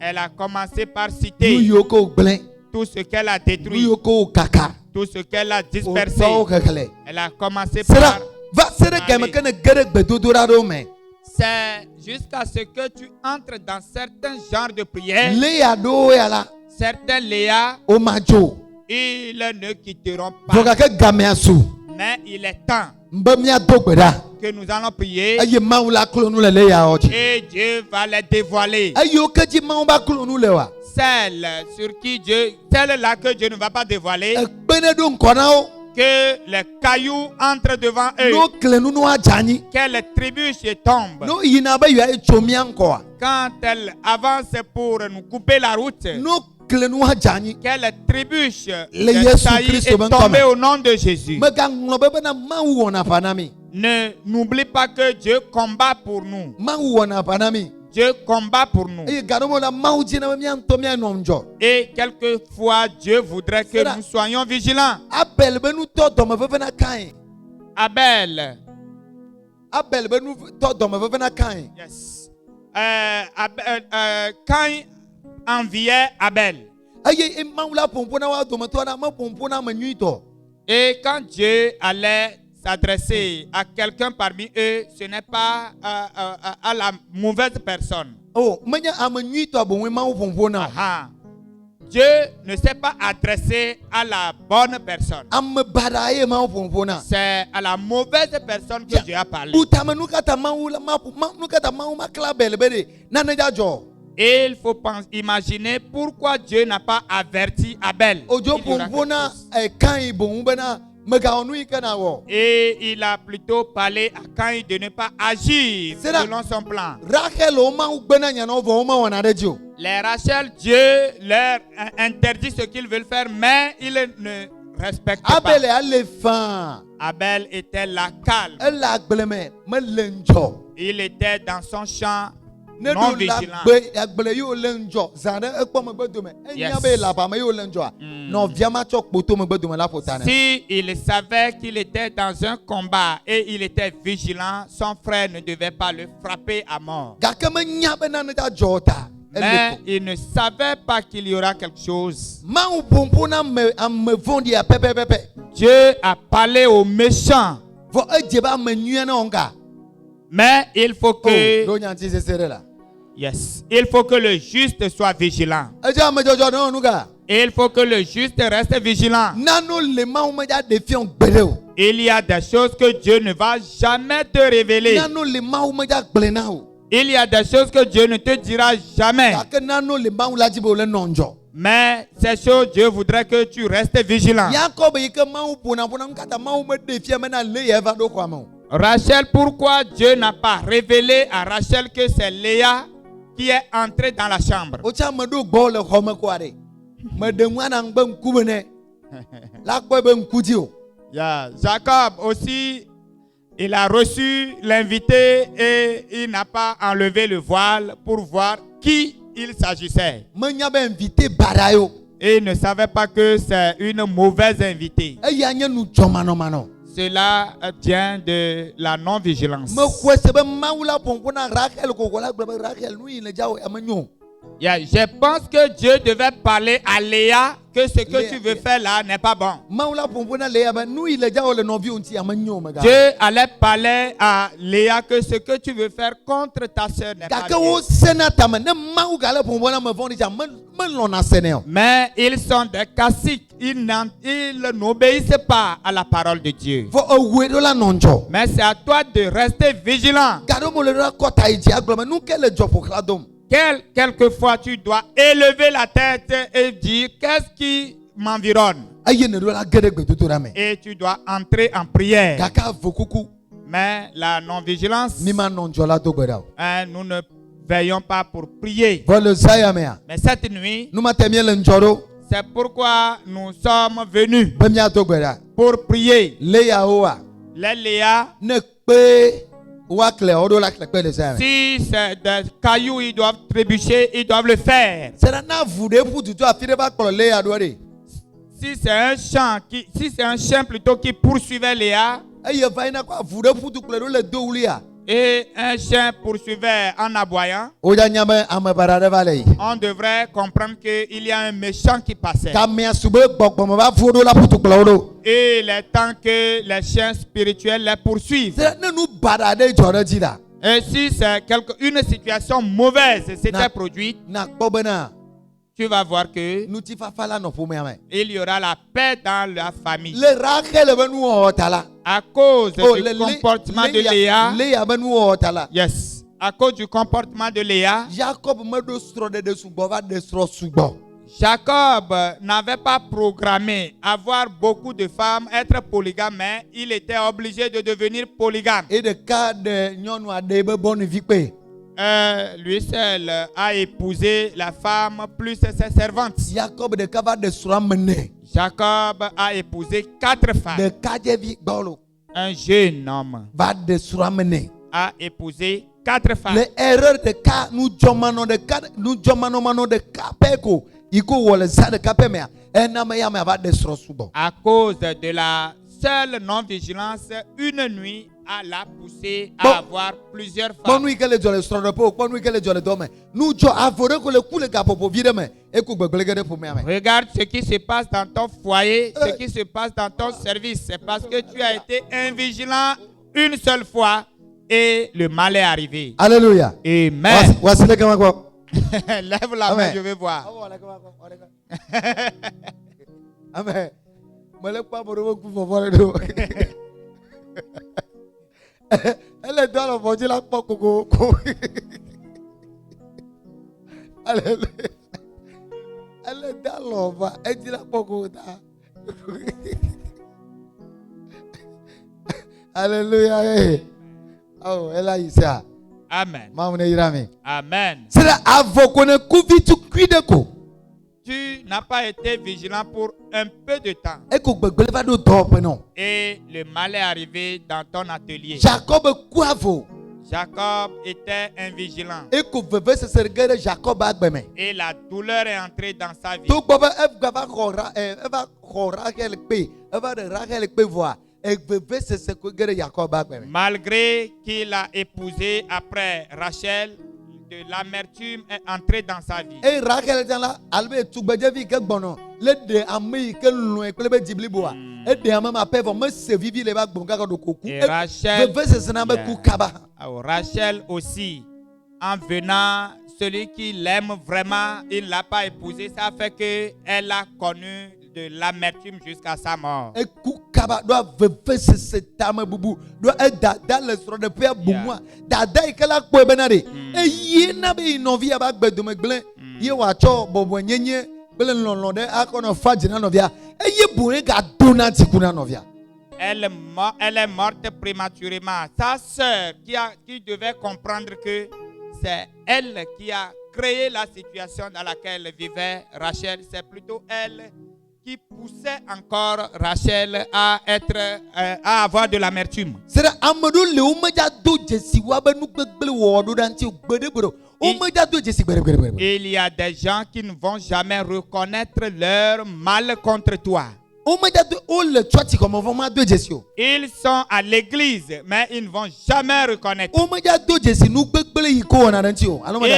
Elle a commencé par citer tout ce qu'elle a détruit, tout ce qu'elle a dispersé. Elle a commencé par... C'est jusqu'à ce que tu entres dans certains genres de prières. Certains Léa, ils ne quitteront pas. Mais il est temps que nous allons prier et Dieu va les dévoiler. Celle là que Dieu ne va pas dévoiler, que les cailloux entrent devant eux, no kle nu no ajani qu'elles trébuchent et tombent. no yina be ya echomia nko Quand elles avancent pour nous couper la route, no kle nu ajani qu'elles trébuchent, Le qu'elles Yesu taillent Christ et ben tombent comme. au nom de Jésus. mega nglobe bena mawu wona panami N'oublie pas que Dieu combat pour nous. mawu wona panami Dieu combat pour nous. e gadomo la mawu jina mi anto mi anomjo Et quelquefois, Dieu voudrait que nous soyons vigilants. abel benu to do me fefena kan Abel. abel benu to do me fefena kan Yes. Caïn enviait Abel. aye e mawu la pompona wa do me to na ma pompona ma nyuito Et quand Dieu allait s'adresser à quelqu'un parmi eux, ce n'est pas à la mauvaise personne. oh menya am nyuito bo we mawu pompona Aha. Dieu ne s'est pas adressé à la bonne personne. am badaye mawu pompona C'est à la mauvaise personne que Dieu a parlé. utama nukata mawu la ma nukata mawu ma klabel bede na ne jajo Et il faut imaginer pourquoi Dieu n'a pas averti Abel. ojo Il y aura pompona quelque chose. kan bo bena mega onu ikana wo Et il a plutôt parlé à Caïn de ne pas agir C'est là. selon son plan. Rachel o mawu gbena nyana vo ma wona dejo Les Rachel, Dieu leur interdit ce qu'ils veulent faire, mais ils ne respectent abel pas. ale fan Abel était la calme. ela gbleme me lenjo Il était dans son champ ne non do la vigilant. gbe agbele yo lenjo zande ekpo me gbedome enya Yes. be la ba me yo lenjo a no viama chok poto me gbedome la fotane Si il savait qu'il était dans un combat et il était vigilant, son frère ne devait pas le frapper à mort. ga ke me nya be na ne da jota Mais il ne savait pas qu'il y aura quelque chose. mawu pompona me am vondi a pepe pepe Dieu a parlé aux méchants, vo eje ba me nyua na onga mais il faut que, do nyanti se sere la yes, il faut que le juste soit vigilant. eje am jojo no nuga Et il faut que le juste reste vigilant. nano le mawu me ja defiant gbedeo Il y a des choses que Dieu ne va jamais te révéler. nano le mawu me ja gblena o Il y a des choses que Dieu ne te dira jamais. ga ke nano le mawu la jibo le nonjo Mais ces choses, Dieu voudrait que tu restes vigilant. Jacob yike mawu pona nkata mawu me defia me na le yeva do kwa mo Rachel, pourquoi Dieu n'a pas révélé à Rachel que c'est Léa qui est entrée dans la chambre? o cha me do gbo le xɔ me kwa de me de nwana ngbe nkubene la kpɔ be nkuji o Yeah. Jacob aussi, il a reçu l'invité et il n'a pas enlevé le voile pour voir qui il s'agissait. me nya be invité bara yo Et il ne savait pas que c'est une mauvaise invitée. eya nye nu dzɔmanɔmanɔ Cela vient de la non-vigilance. me xɔ se be mawu la pompona Rachel koko la gblɔ be Rachel nu yi le dza o ame nyo Yeah, je pense que Dieu devait parler à Léa que ce que Léa, tu veux faire là n'est pas bon. mawu la pompona le ya be nu yi le dza o le nɔviwo ŋuti ame nyo me ga Dieu allait parler à Léa que ce que tu veux faire contre ta sœur n'est pas gake wo bien. sena tame ne mawu ga le pompona me vɔ̃ dza me lɔna sene o Mais ils sont des caciques. Ils n'obéissent pas à la parole de Dieu. fɔ ewoe ɖo la nɔndzɔ Mais c'est à toi de rester vigilant. gaɖo mo le ɖo la kɔta yi dzi agblɔ me nu ke le dzɔ ƒoxla dom Quelquefois, tu dois élever la tête et dire qu'est-ce qui m'environne. eye ne ɖo la ge ɖe gbedodoɖa me Et tu dois entrer en prière. gake avo kuku Mais la non-vigilance, mi ma nɔ ŋdzɔ la do gbe ɖa o nous ne veillons pas pour prier. vɔ le zaya mea Mais cette nuit, nu ma te mie le ŋdzɔ ɖo c'est pourquoi nous sommes venus be miado gbe ɖa pour prier. le yawoa Les Léa, ne kpe woakle wo ɖo la kle kpe le zaya me si c'est des cailloux, ils doivent trébucher, ils doivent le faire. sena na avu ɖe ƒu tutu afi ɖe va kplɔ le ya ɖo ɖe Si c'est un chien plutôt qui poursuivait Léa eye va yina kɔ avu ɖe ƒu tu kplɔ ɖo le do wulia et un chien poursuivait en aboyant, wodza nya be ame bara ɖe va le yi on devrait comprendre qu'il y a un méchant qui passait. kamea su be gbɔgbɔme va fu ɖo la ƒu tu kplɔ wo ɖo Et il est temps que les chiens spirituels les poursuivent. sena ne nu bara ɖe dzɔ ɖe dzi ɖa Et si c'est une situation mauvaise s'était Na- produite, na kpɔ bena tu vas voir que ŋutifafa la nɔ ƒomea me il y aura la paix dans la famille. le Rachel be nuwɔwɔ ta la À cause oh, du comportement de Léa, Léa be nuwɔwɔ ta la yes, à cause du comportement de Léa, Jacob me ɖo srɔ̃ɖeɖe sugbɔ va ɖe srɔ̃ sugbɔ Jacob n'avait pas programmé avoir beaucoup de femmes, être polygame, mais il était obligé de devenir polygame. Et de cas de nyɔnu aɖe be bonne vie kpe. Lui seul a épousé la femme plus ses servantes. Jacob ɖeka va ɖe srɔ̃ mene. Jacob a épousé 4 femmes. Ɖeka dzevi gbɔlo. Un jeune homme va ɖe srɔ̃ mene. a épousé 4 femmes. Le erreur ɖeka nudzɔmanɔ ɖeka nudzɔmanɔmanɔ ɖeka pɛ ko yi ko wɔ le zã ɖeka pɛ mea ena me ya me va ɖe srɔ̃ subɔ. À cause de la seule non-vigilance, une nuit l'a poussé à avoir plusieurs femmes. Kpɔnu yi ke le dzɔ le srɔ̃ɖeƒe o, kpɔnu yi ke le dzɔ le dɔ me. Nudzɔ avɔ ɖe ko le ku le gaƒoƒo vi ɖe me eku gbegblẽ ge ɖe ƒomea me. Regarde ce qui se passe dans ton foyer, ce qui se passe dans ton service. C'est parce que tu as été invigilant une seule fois et le mal est arrivé. Alléluia. Amen. Voici le comment quoi. Lève la main, je vais voir. Amen. Elle est dans le fond, la coco. Alléluia. Elle est dans l'envoi. Elle dit la coco. Alléluia. Oh, elle a eu ça. Amen. Amen. C'est là, tu n'as pas été vigilant pour un peu de temps. Et le mal est arrivé dans ton atelier. Jacob était invigilant. Et la douleur est entrée dans sa vie. Malgré qu'il a épousé après Rachel, de l'amertume est entrée dans sa vie. Et Rachel Rachel aussi, en venant, celui qui l'aime vraiment, il ne l'a pas épousé. Ça fait qu'elle a connu de l'amertume jusqu'à sa mort. Yeah. Elle est morte prématurément. Sa sœur qui devait comprendre que c'est elle qui a créé la situation dans laquelle vivait Rachel, c'est plutôt elle qui poussait encore Rachel à avoir de l'amertume. Il y a des gens qui ne vont jamais reconnaître leur mal contre toi. Ils sont à l'église, mais ils ne vont jamais reconnaître. Ils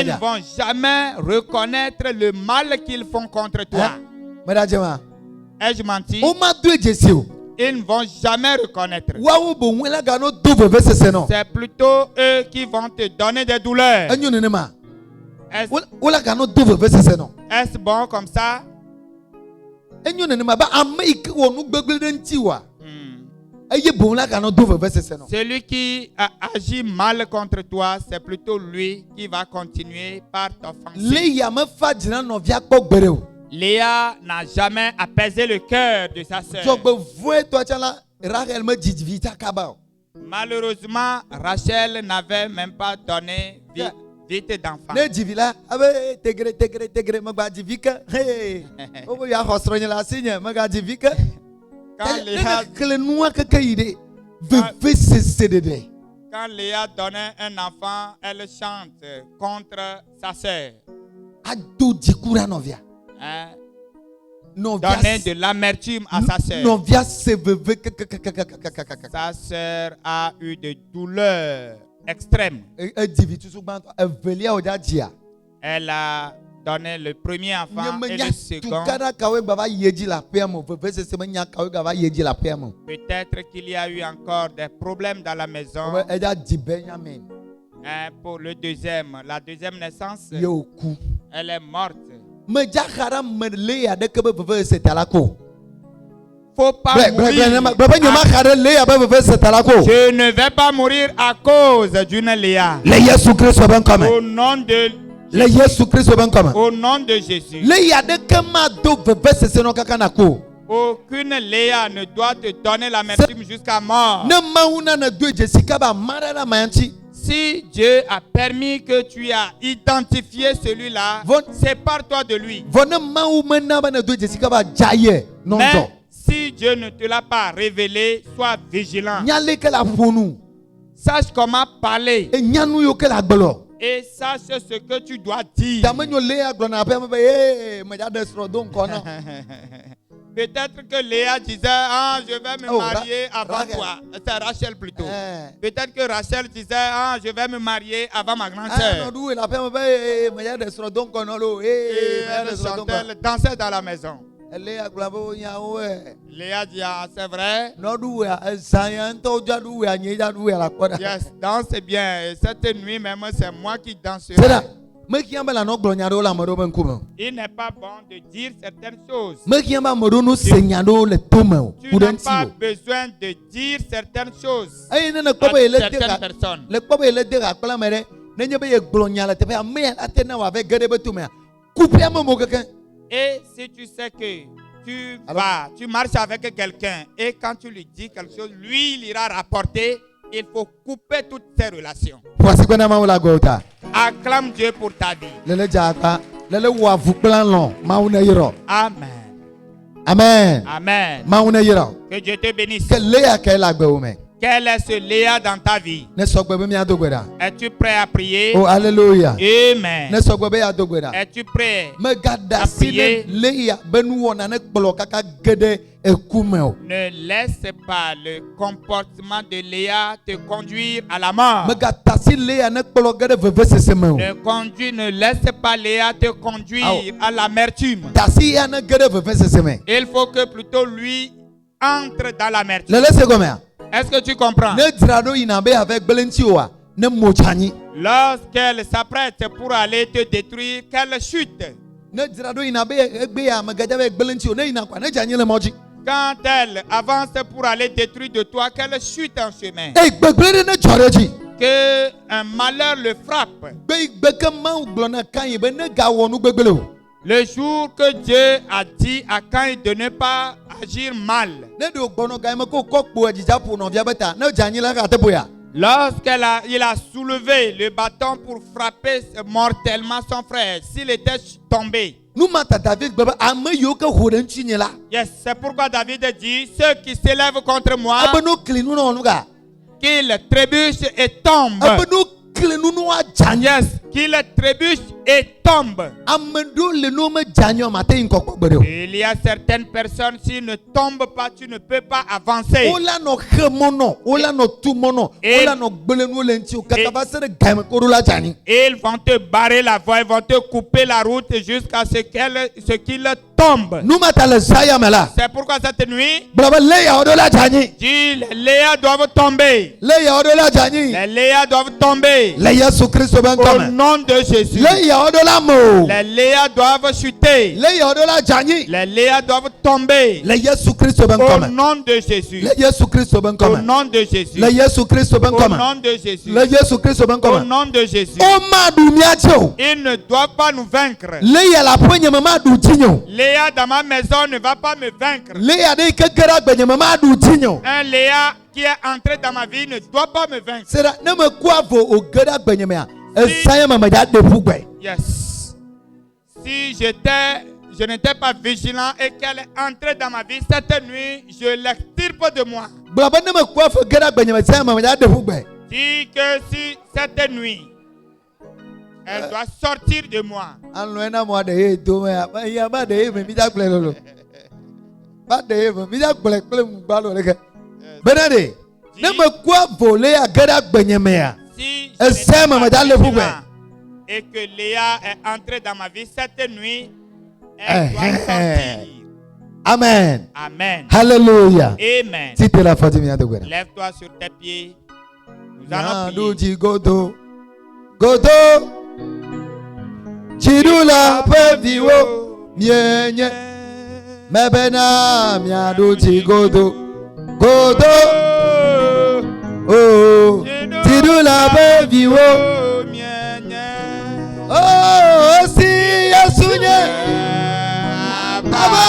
ne vont jamais reconnaître le mal qu'ils font contre toi. Ai-je menti? Ils ne vont jamais reconnaître. C'est plutôt eux qui vont te donner des douleurs. Est-ce bon comme ça? Celui qui a agi mal contre toi, c'est plutôt lui qui va continuer par t'offenser. Léa n'a jamais apaisé le cœur de sa sœur. Malheureusement, Rachel n'avait même pas donné vite d'enfant. Quand Léa donnait un enfant, elle chante contre sa sœur. Donner de l'amertume à sa sœur. Sa sœur a eu des douleurs extrêmes. Elle a donné le premier enfant et le second. Peut-être qu'il y a eu encore des problèmes dans la maison. Pour la deuxième naissance, elle est morte. Faut pas mourir. Je ne vais pas mourir à cause d'une Léa. Au nom de Le Yesu Christ ben comme. Au nom de Jésus. Le yade kema do veve sese no kakana ko. Aucune Léa ne doit te donner l'amertume jusqu'à mort. Ne mauna na do Jessica ba marana manti. Si Dieu a permis que tu as identifié celui-là, sépare-toi de lui. Mais si Dieu ne te l'a pas révélé, sois vigilant. Sache comment parler. Et sache ce que tu dois dire. Peut-être que Léa disait, ah, je vais me marier avant toi. C'est Rachel plutôt. Peut-être que Rachel disait, ah, je vais me marier avant ma grande sœur. Elle dansait dans la maison. Léa dit, ah, c'est vrai. Yes, danse bien. Et cette nuit même, c'est moi qui danserai. Il n'est pas bon de dire certaines choses. Tu n'as pas besoin de dire certaines choses à certaines personnes. Et si tu sais que tu marches avec quelqu'un et quand tu lui dis quelque chose, lui il ira rapporter, il faut couper toutes ces relations. Acclame Dieu pour ta vie. Amen. Amen. Amen. Que Dieu te bénisse. Quel est ce Léa dans ta vie? Es-tu prêt à prier? Oh, alléluia. Amen. Es-tu prêt à prier? Ne laisse pas le comportement de Léa te conduire à la mort. Ne laisse pas Léa te conduire à l'amertume. Il faut que plutôt lui entre dans l'amertume. Est-ce que tu comprends? Lorsqu'elle s'apprête pour aller te détruire, qu'elle chute. Quand elle avance pour aller détruire de toi, qu'elle chute en chemin. Que un malheur le frappe. Le jour que Dieu a dit à Caïn de ne pas agir mal. Lorsqu'il a soulevé le bâton pour frapper mortellement son frère, s'il était tombé. Yes, c'est pourquoi David dit, ceux qui s'élèvent contre moi, qu'ils trébuchent et tombent. Yes, qu'il trébuche et tombe. Il y a certaines personnes, s'ils ne tombent pas, tu ne peux pas avancer. Ils vont te barrer la voie, ils vont te couper la route jusqu'à ce qu'ils tombent. C'est pourquoi cette nuit, dis, les Léa doivent tomber. Les Léa doivent tomber. Au nom de Jésus. Les Léa doivent chuter. Les Léa doivent tomber. Au nom de Jésus. Au nom de Jésus. Au nom de Jésus. Au nom de Jésus. Ils ne doivent pas nous vaincre. Léa dans ma maison ne va pas me vaincre. Un Léa qui est entré dans ma vie ne doit pas me vaincre. Yes. Si je n'étais pas vigilant et qu'elle est entrée dans ma vie cette nuit, je l'extirpe de moi. Dis que si cette nuit, elle doit sortir de moi. Si et que Léa est entrée dans ma vie cette nuit, elle doit sortir. Amen. Amen. Hallelujah. Amen. Lève-toi sur tes pieds. Nous allons prier. Godo. Chidula peviwo mienye mebena miado chigodo godo oh chidula peviwo Oh, si Yesunye. Aba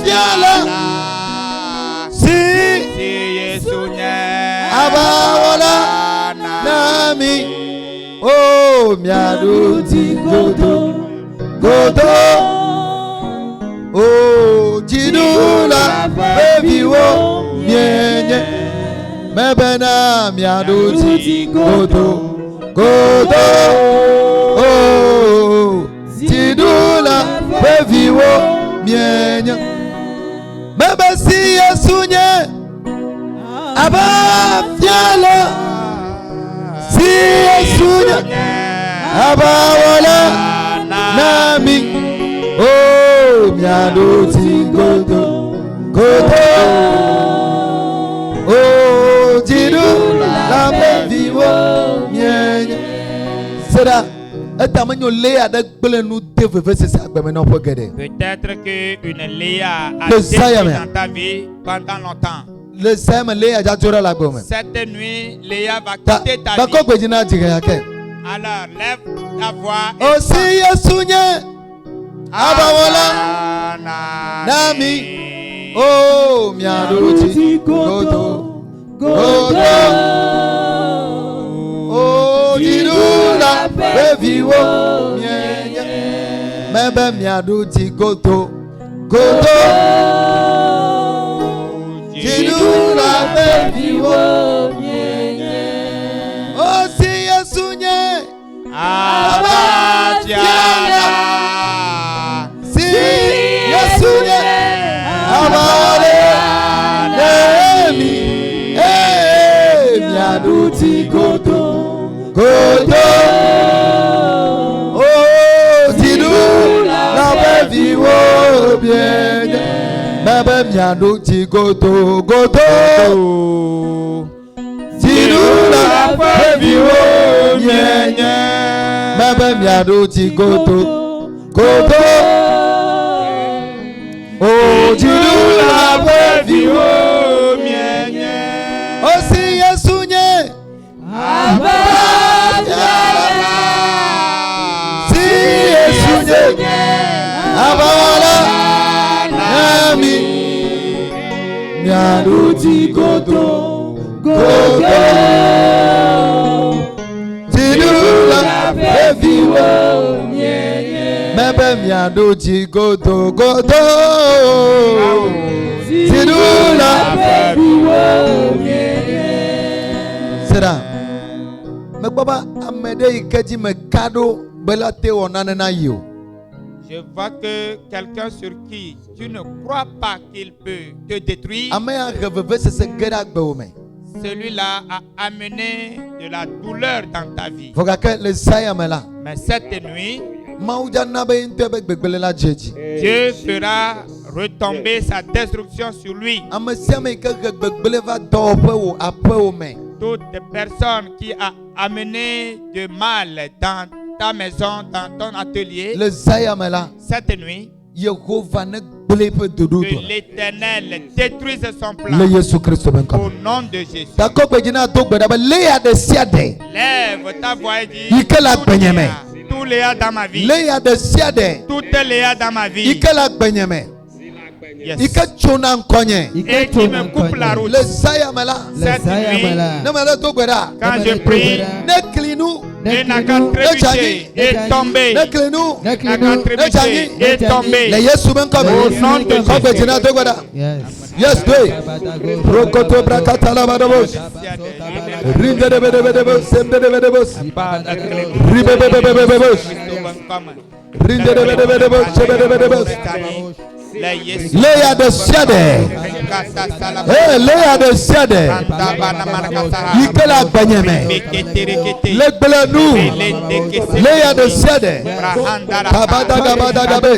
fiala. Si Yesunye. Aba wala nami. Oh, miadu ti godo. Godo. Oh, jidula baby wo mienye. Mebena miadu ti godo. Godo. Oh, jidula baby wo mienye. Mebe si Yesunye. Aba fiala. Si Yesunye. Aba wala nami. Oh, miado ti godo. Godo. Oh, jidu la baby wo mienye. Sera, etamanyo Léa de gbele nu deveve c'est ça ben non pas gade. Peut-être que une Léa a Le été Sayam. dans ta vie pendant longtemps. Le Sam Léa ja jora la gome. Cette nuit, Léa va Ta quitter ta ba vie. ko gbejina jiga yake. Alors, lève ta voix. O si Yesunye. Aba wala nami. Oh, miado ti godo. Godo. Oh, jidula baby wo mienye. Mebe miado ti godo. Godo. Jidula baby wo mienye. Oh, si Yesunye. Abatiana. Si Yesunye. Abale nemi. Miado ti godo. Godo. Oh, jidula baby wo mienye. Mebe miado ti godo. Godo. Jidula baby wo mienye. Mebe miado ti godo. Godo. Oh, jidula baby wo mienye. Oh, si Yesunye. Abatiala. Si Yesunye. Abawala nami. Miado ti godo. Godo. Jidula baby wo mienye. Mebe miado ti godo. Godo. Jidula baby wo mienye. Sera. Me baba amede ikeji me kado belate onanena yo. Je vois que quelqu'un sur qui tu ne crois pas qu'il peut te détruire, Amea reveve se gera gbewome. celui-là a amené de la douleur dans ta vie. Foga ke le sayamela. Mais cette nuit, Mauja nabe intebe gbegbelela jeji. Dieu fera retomber sa destruction sur lui. Amesiame ke gbegbele va dope wo ape wo me. Toutes les personnes qui a amené de mal dans ta maison, dans ton atelier, Le sayamela. cette nuit, Yehova ne gbele pe dodo. que l'Éternel détruise son plan Le Yesu Christo ben au kom. nom de Jésus. Tako gbejina to gbeda ba Léa de siade. Lève ta voix et dis, Ikela tout benyeme. Léa, tout Léa dans ma vie, Léa de siade. tout Léa dans ma vie, Ikela benyeme. yes, Ike chona nkonye. et qui me coupe la route. Le sayamela. Cette nuit, Ne me le to gbeda. quand je prie, Ne klinu. il n'a qu'à trébucher et tomber. Ne klinu. Il n'a qu'à trébucher et tomber. Le Yesu ben kom. Au nom de Ko gbejina to gbeda. Yes, do it. Rokoto brakata la badabos. Rinde de bedebos, semde de bedebos. Ribebebebebos. Rinde de bedebos, semde de bedebos. Léa de siade. Léa de siade. Ikela banyeme. Le belenu. Léa de siade. Kabada gabada gabe.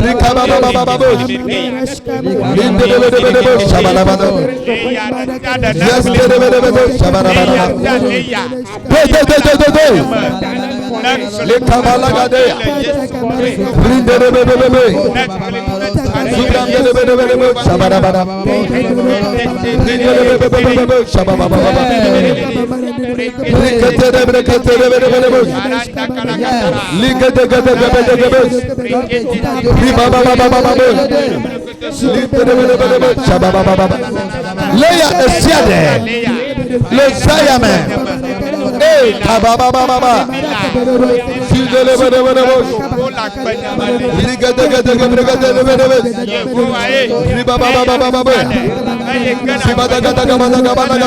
Rikabababababos. Rinde de bedebos, shabalabado. Yes, de bedebos, shabalabado. Le kabala gade. Rinde de bedebos. Leia esiade le sayame eh baba baba sidele baba ligade gade gade baba baba baba sibada gada gada gada gada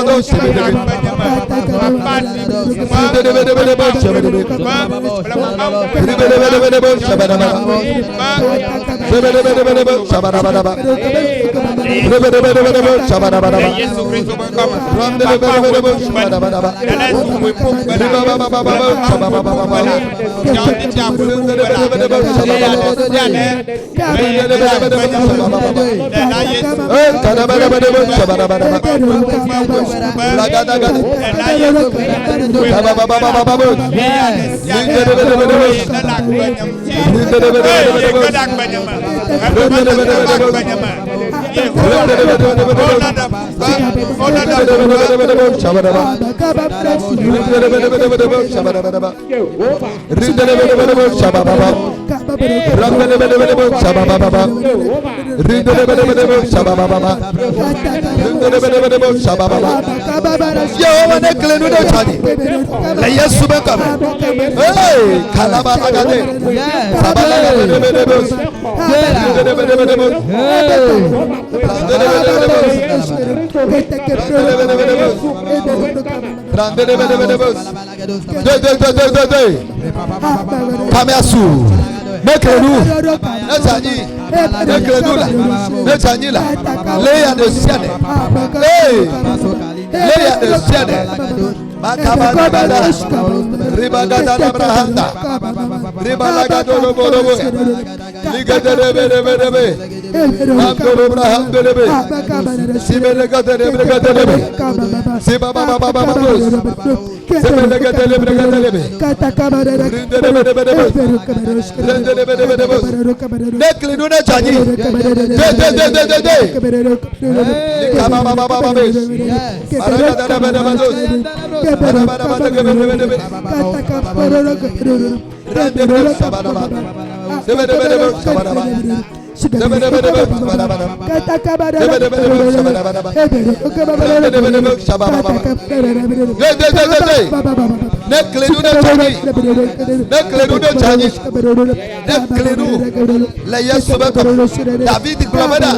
David Globada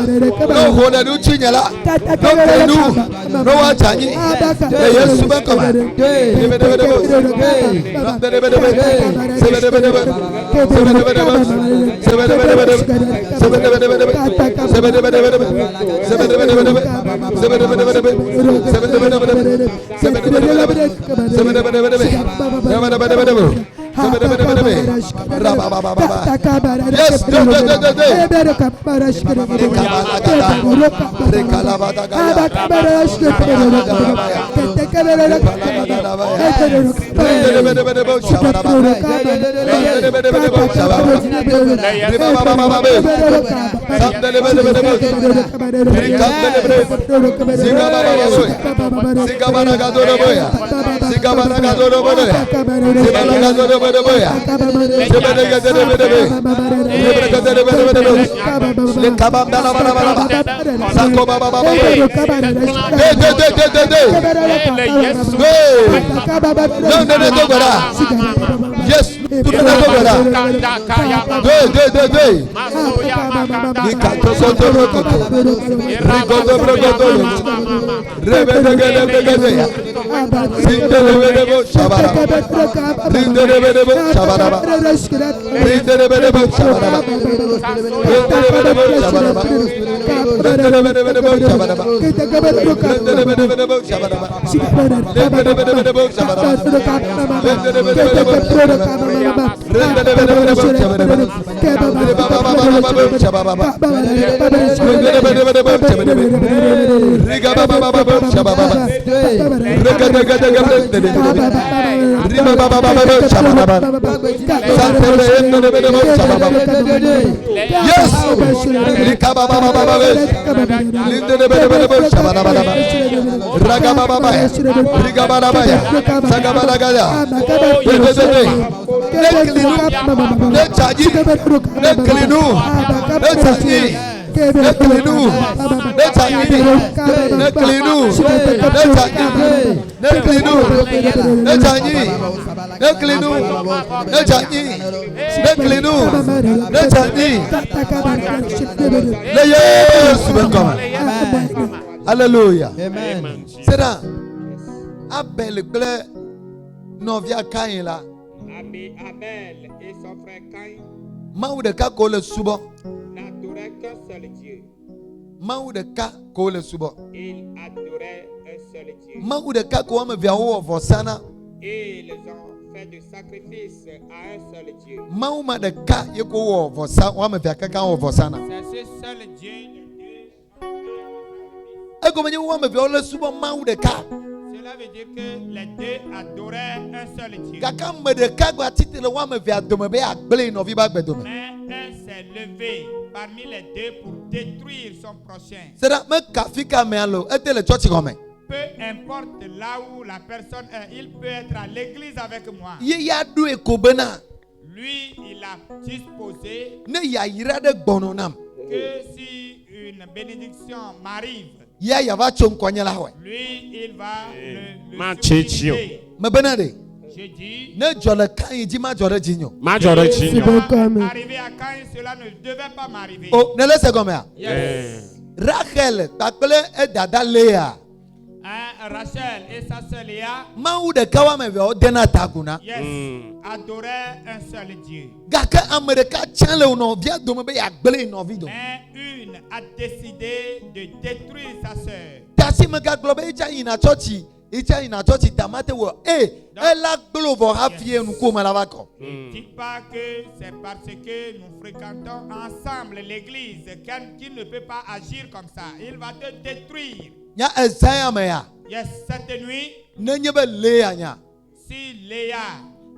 no hona nu chinyala no klenu no wa chanyi Yesu ba kama Alléluia. Amen. C'est là. Abel Claire Novia Cain là. Abel et son frère Caïn Maou de ka ko le subo. n'adoraient qu'un seul Dieu. Maou de ka ko le subo. Ils adoraient un seul Dieu. Maou de ka ko me via o vosana. Et ils ont fait de sacrifice à un seul Dieu. Maou ma de ka ye ko o vosa o me via ka o vosana. C'est ce seul Dieu, le Dieu. E ko me o me via o le subo maou de ka. Cela veut dire que les deux adoraient un seul Dieu. Kaka me de ka gba titele o me via do me be agbele no vi ba gbe do me. Mais un s'est levé parmi les deux pour détruire son prochain. C'est là me ka fika me alo e te le church ko me. Peu importe là où la personne est, il peut être à l'église avec moi. Ye ya do e ko bena. Lui, il a disposé Ne ya yira de gbono nam. que si une bénédiction m'arrive, Ya ya va chon kwanya la we. lui, il va le Machechio. supplier. Me bena de. Je dis, Ne jole kan yi ji ma jole jinyo. Majority. arrivé à Caïn, cela ne devait pas m'arriver. Oh, ne laisse comme ça. Yes. Rachel, takle e dada Léa. Hein, Rachel et sa sœur Léa, Maou de kawa me ve o dena takuna. yes, adoraient un seul Dieu. Gaka Amerika chanle uno via do me be ya gbele no vido. Mais une a décidé de détruire sa sœur. Tasi me ga globe icha ina chochi. Icha ina chochi tamate wo. Ela gbelo vo hafie nu ko malava ko. Ne dites pas que c'est parce que nous fréquentons ensemble l'église qu'il ne peut pas agir comme ça. Il va te détruire. Nya Isaiah me ya. Yes, cette nuit, Ne nyebe Léa nya. si Léa,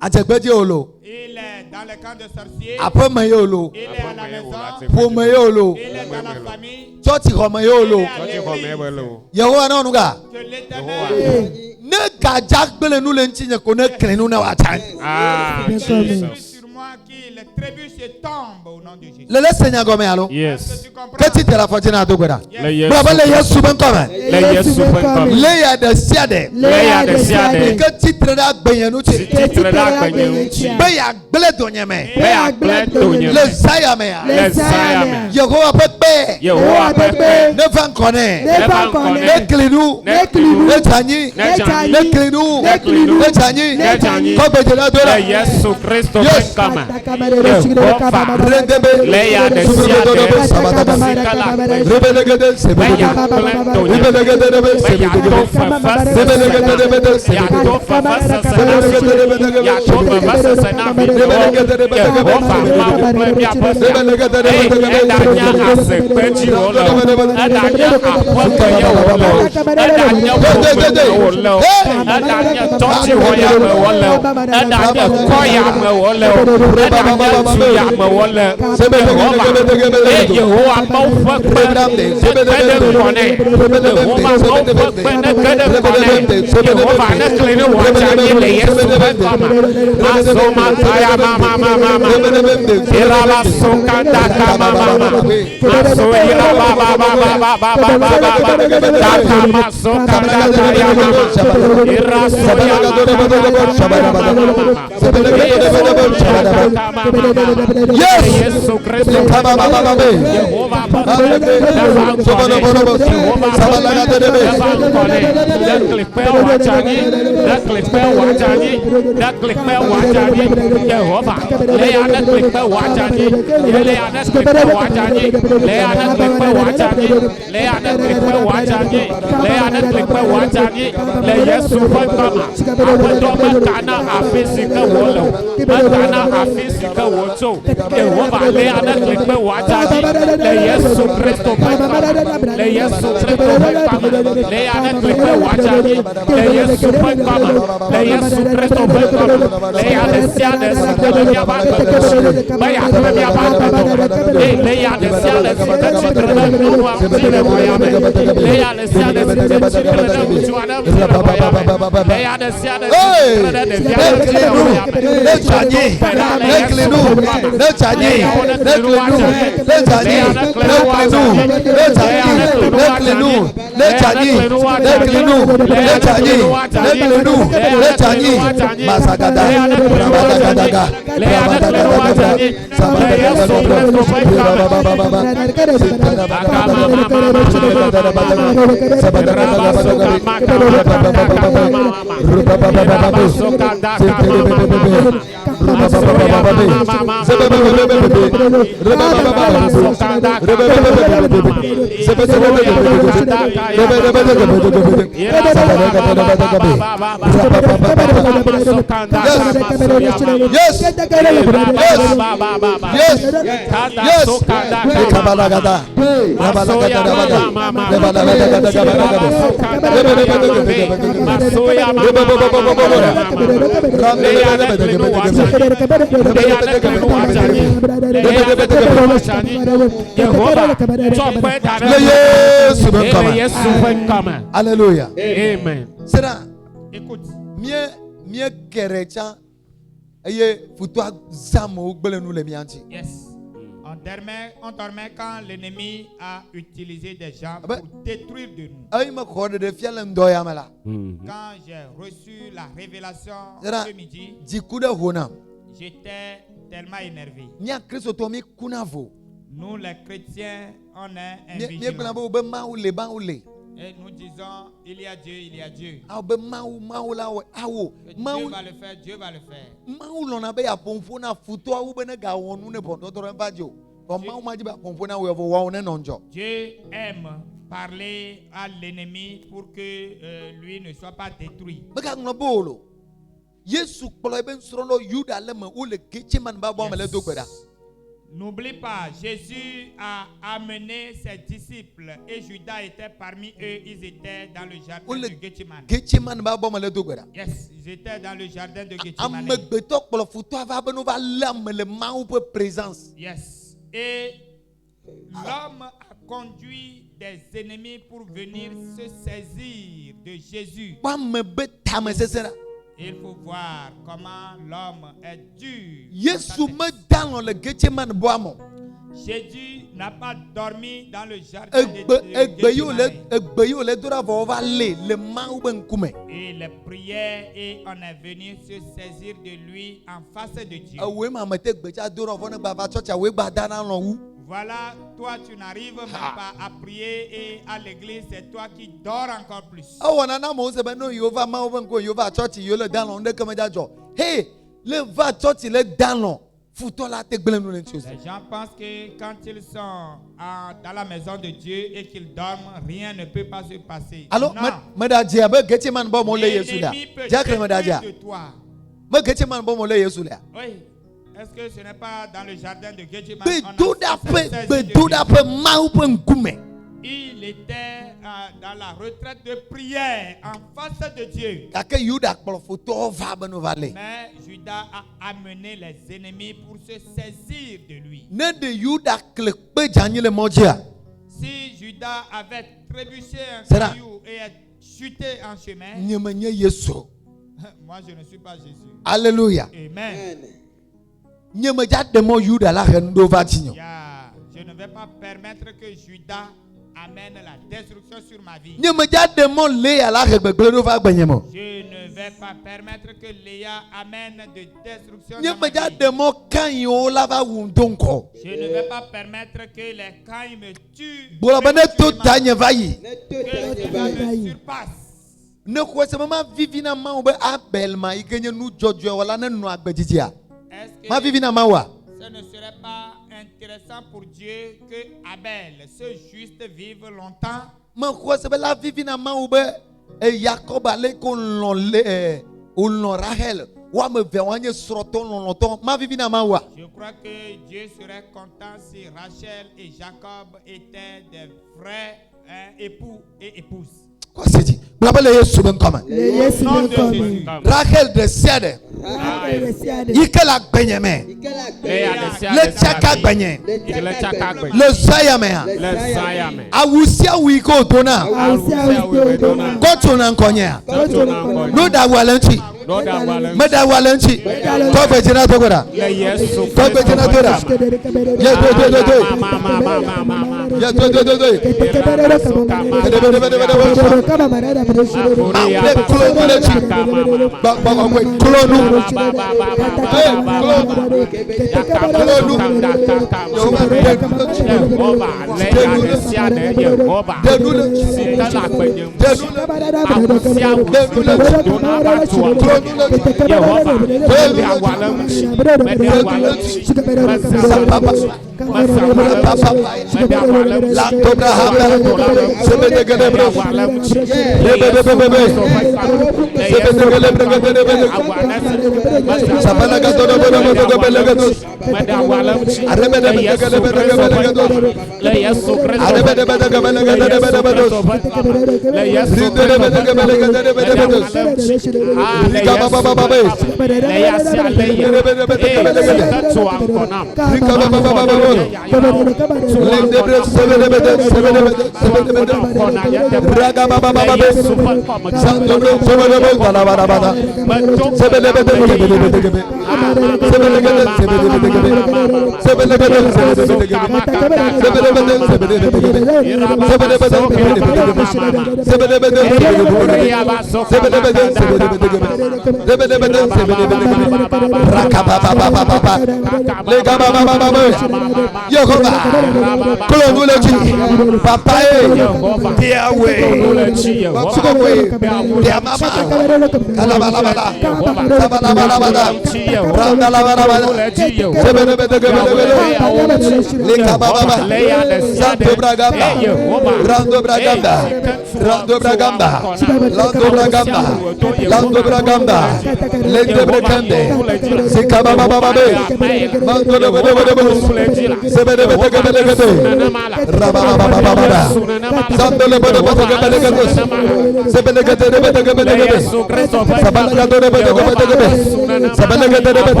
Ategbeje olo. il est dans le camp de sorciers, Apo me olo. il est à la maison, Po me olo. il est dans la famille, Chochi ko me olo. il est à l'église, Yehowa na onuga. que l'Éternel Ne ga jagbele nu le ntinye ko ne klen nu na wa chan. Ah, prie Jesus. sur moi qu'il trébuche et tombe au nom de Jésus. Lele senya go me alo. Est-ce que Yes. tu comprends? Keti tera fortuna do gweda. Le Yesu. Baba le Yesu ben kome. Le Yesu ben Leya de siade. Leia de siade. Keti tera gbenye nu ti. Titre da gbenye. Be ya gbele donye me. Be agble tonye. Le saya me ya. Le saya. Yehowa pepe. Yehowa pepe. Ne van kone. Never connect. Ne klinu. Ne klinu. Ne tanyi. Ne tanyi. Ne klinu. Ne klinu. Ne tanyi. Ne tanyi. Ko be jela do Le la. Yesu Kristo Yes. ben kama. Rendebe. Leia de siade. Sikala. Rebelegede Be sebede. ya ple tonye. Rebelegede Be ya sebede. to fefasa. Sebede. Ya to fefasa sana. Ya to fefasa sana video. Yehova ma uple mi abasa. Edanya asekpeji wolo. Edanya apokoye wolo. Edanya wopeke wolo. Edanya tọ́tí wọ́ya me wọlé. Edanya kọ́ya me wọlé. Edanya tuya me wọlé. Yehova. Yehowa ma fẹ́ pẹ́ kéde kọ́nẹ́. Yehowa ma fẹ́ pẹ́ ne kéde kọ́nẹ́. Yehova ne kile wọ́jà yé le Yesu fẹ́ kọ́ma. Asoma kaya mama. Iraba sokanda kama mama. Aso iraba baba. Kaka masokanda kaya mama. Iraso ya Yesu Kristo. Yehova Yesu ke wòtso. Yehowa le aɖe klikpe wòatsa dzi. Le Yesu Kristo ƒe ŋkɔme. Le Yesu Kristo ƒe ŋkɔme. Le aɖe klikpe wòatsa dzi. Le Yesu ƒe ŋkɔme. Le Yesu Kristo ƒe ŋkɔme. Le aɖe sia aɖe si ke le miaƒe agbedɔ. Be yeaƒe miaƒe agbedɔ. Le aɖe sia aɖe si ke tsitre ɖe nyɔnua ŋuti le xɔ ya me. Le aɖe sia aɖe si ke tsitre ɖe ŋutsu aɖe ŋuti le xɔ ya me. Le aɖe sia aɖe si tsitre ɖe ɖevi aɖe ŋuti le xɔ ya me. Alléluia. Amen. C'est là. Écoute. Mieux chrétien ayez foutoir zamo gbele nous les mianti. Yes. On dormait quand l'ennemi a utilisé des gens pour détruire de nous. Quand j'ai reçu la révélation ce midi, j'étais tellement énervé. Nous les chrétiens, on est invigilants. Et nous disons, il y a Dieu, il y a Dieu. Que Dieu va le faire, Dieu va le faire. Dieu aime parler à l'ennemi pour que lui ne soit pas détruit. N'oublie pas, Jésus a amené ses disciples et Judas était parmi eux. Ils étaient dans le jardin de Gethsemane. Yes, ils étaient dans le jardin de Gethsemane. Yes, et l'homme a conduit des ennemis pour venir se saisir de Jésus. Il faut voir comment l'homme est dur. Jésus n'a pas dormi dans le jardin de Gethsemane. Il priait et on est venu se saisir de lui en face de Dieu. Voilà, toi tu n'arrives même pas à prier et à l'église, c'est toi qui dors encore plus. Hey, le va church il est dans les gens pensent que quand ils sont dans la maison de Dieu et qu'ils dorment, rien ne peut pas se passer. Alors, l'ennemi peut s'occuper de toi. Oui. Est-ce que ce n'est pas dans le jardin de Gethsemane? Il était dans la retraite de prière en face de Dieu. Mais Judas a amené les ennemis pour se saisir de lui. Si Judas avait trébuché un caillou et chuté en chemin, moi je ne suis pas Jésus. Alléluia. Amen. Je ne vais pas permettre que Judas amène la destruction sur ma vie. Je ne vais pas permettre que Léa amène de destruction dans ma vie. Je ne vais pas permettre que les Caïns me tuent. Que cela me surpasse. Est-ce que ce ne serait pas intéressant pour Dieu que Abel, ce juste, vive longtemps? que Dieu serait content si Rachel et Jacob étaient des vrais époux et épouses. Rachel de Siade. Ikela Benjamin. Le Tchaka Benyen. Le Zayamea. Awusia Wiko Dona. Kotona Konya. No da Walanchi. Meda Walanchi. Kobe Genatogora. Kobe Genatora.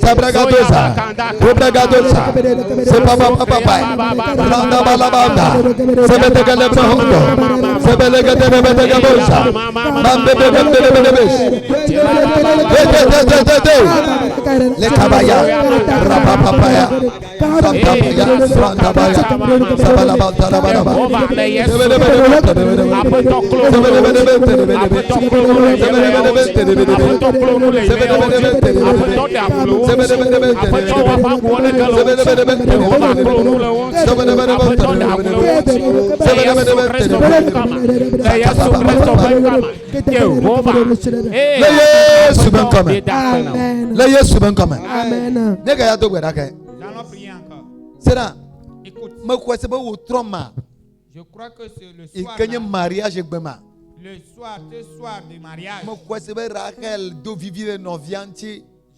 Sabragadosa, Rubragadosa, Sepapa Papa, Randa Balabanda, Sebetega Hondo, Sebelega de Betegabosa, Mambe Le Cabaya, Rapapaya, Santabaya, Santabaya, Sabalabata, Je crois que c'est le soir. Le soir, ce soir du mariage.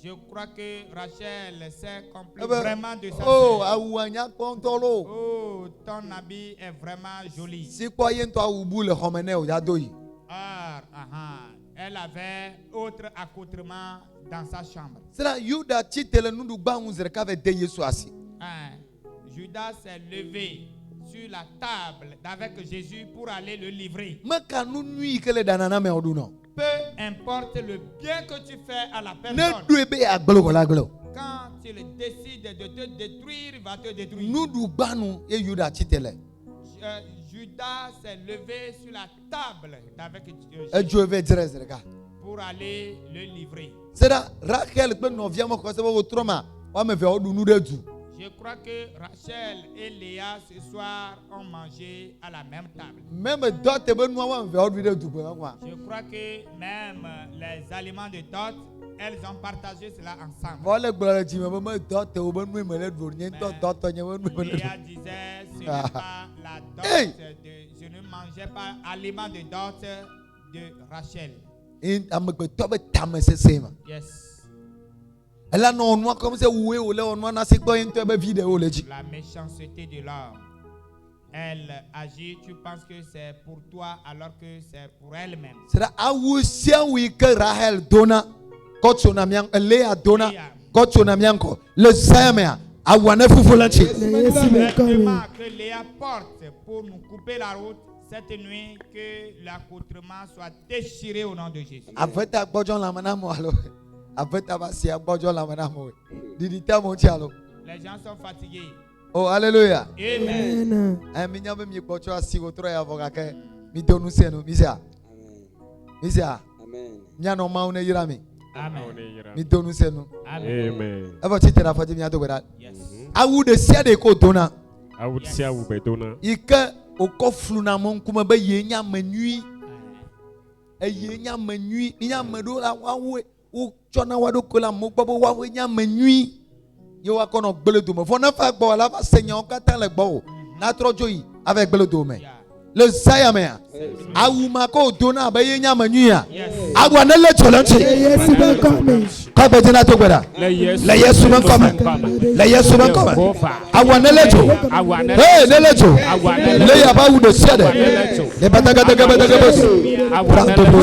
Je crois que Rachel s'est compris vraiment de sa sœur. Oh, ton habit est vraiment joli. Elle avait autre accoutrement dans sa chambre. Judas s'est levé sur la table avec Jésus pour aller le livrer. Peu importe le bien que tu fais à la personne, quand il décide de te détruire, il va te détruire. Judas s'est levé sur la table avec Jésus pour aller le livrer. Je crois que Rachel et Léa ce soir ont mangé à la même table. Même dot et bonne moi on veut ordre du quoi. Je crois que même les aliments de dot, elles ont partagé cela ensemble. Voilà gloire Dieu mais dot et bonne moi me dot rien dot Léa disait ce n'est pas la dot de je ne mangeais pas aliment de dot de Rachel. In ambe tobe tame sesema. Yes. Là non moi comme c'est oué ou là on na c'est quoi une tobe vidéo là dit. La méchanceté de l'homme. Elle agit, tu penses que c'est pour toi alors que c'est pour elle-même. C'est là où c'est où que Rahel donna quand son ami Léa donna quand son ami encore le Samia a wane fufulanchi. L'accoutrement que Léa porte pour nous couper la route cette nuit, que l'accoutrement soit déchiré au nom de Jésus. Avec ta bodjon la manamo alors. Avec ta basia bodjon la manamo. Didita mon tialo. Les gens sont fatigués. Oh alléluia. Amen. Mi nyame mi kpocho asi wotro ya vogake mi donu senu misia. Misia. Amen. Nyano maune yirami. Amen. Mi donu senu. Amen. Aba chitera faji mi adobera. Yes. Awu de sia de ko dona. Awu sia wu be dona. Ike okoflu na mon kuma be ye nyame nui. Ye nyame nui, nyame do la wawe o chona wado kola mo gbabo wawe nyame nui. Yo wa kono gbele do mo fo na fa gbo la ba seigneur kata le gbo na trojo yi avec gbele do me le sayame awuma ko dona ba ye nyama nyua agwa na le cholonche Yesu ben come ka be jina to gbera le Yesu ben come le Yesu ben come agwa na le jo hey le le jo le ya ba wu de sede le bataga de gaba de gaba pranto do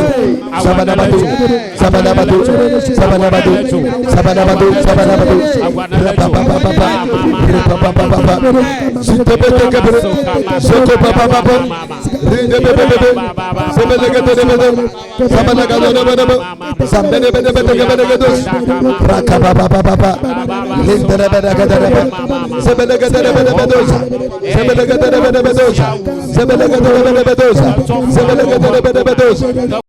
sabada badu sabada badu sabada badu sabada badu sabada badu papa sute bete gaba sute papa papa rinde bebe bebe sebele gaba de bebe sabada gaba de bebe sabene bebe bebe gaba de bebe rakaba papa papa rinde bebe gaba de bebe sebele gaba de bebe dosa sebele gaba de bebe dosa sebele gaba de bebe dosa sebele gaba de bebe dosa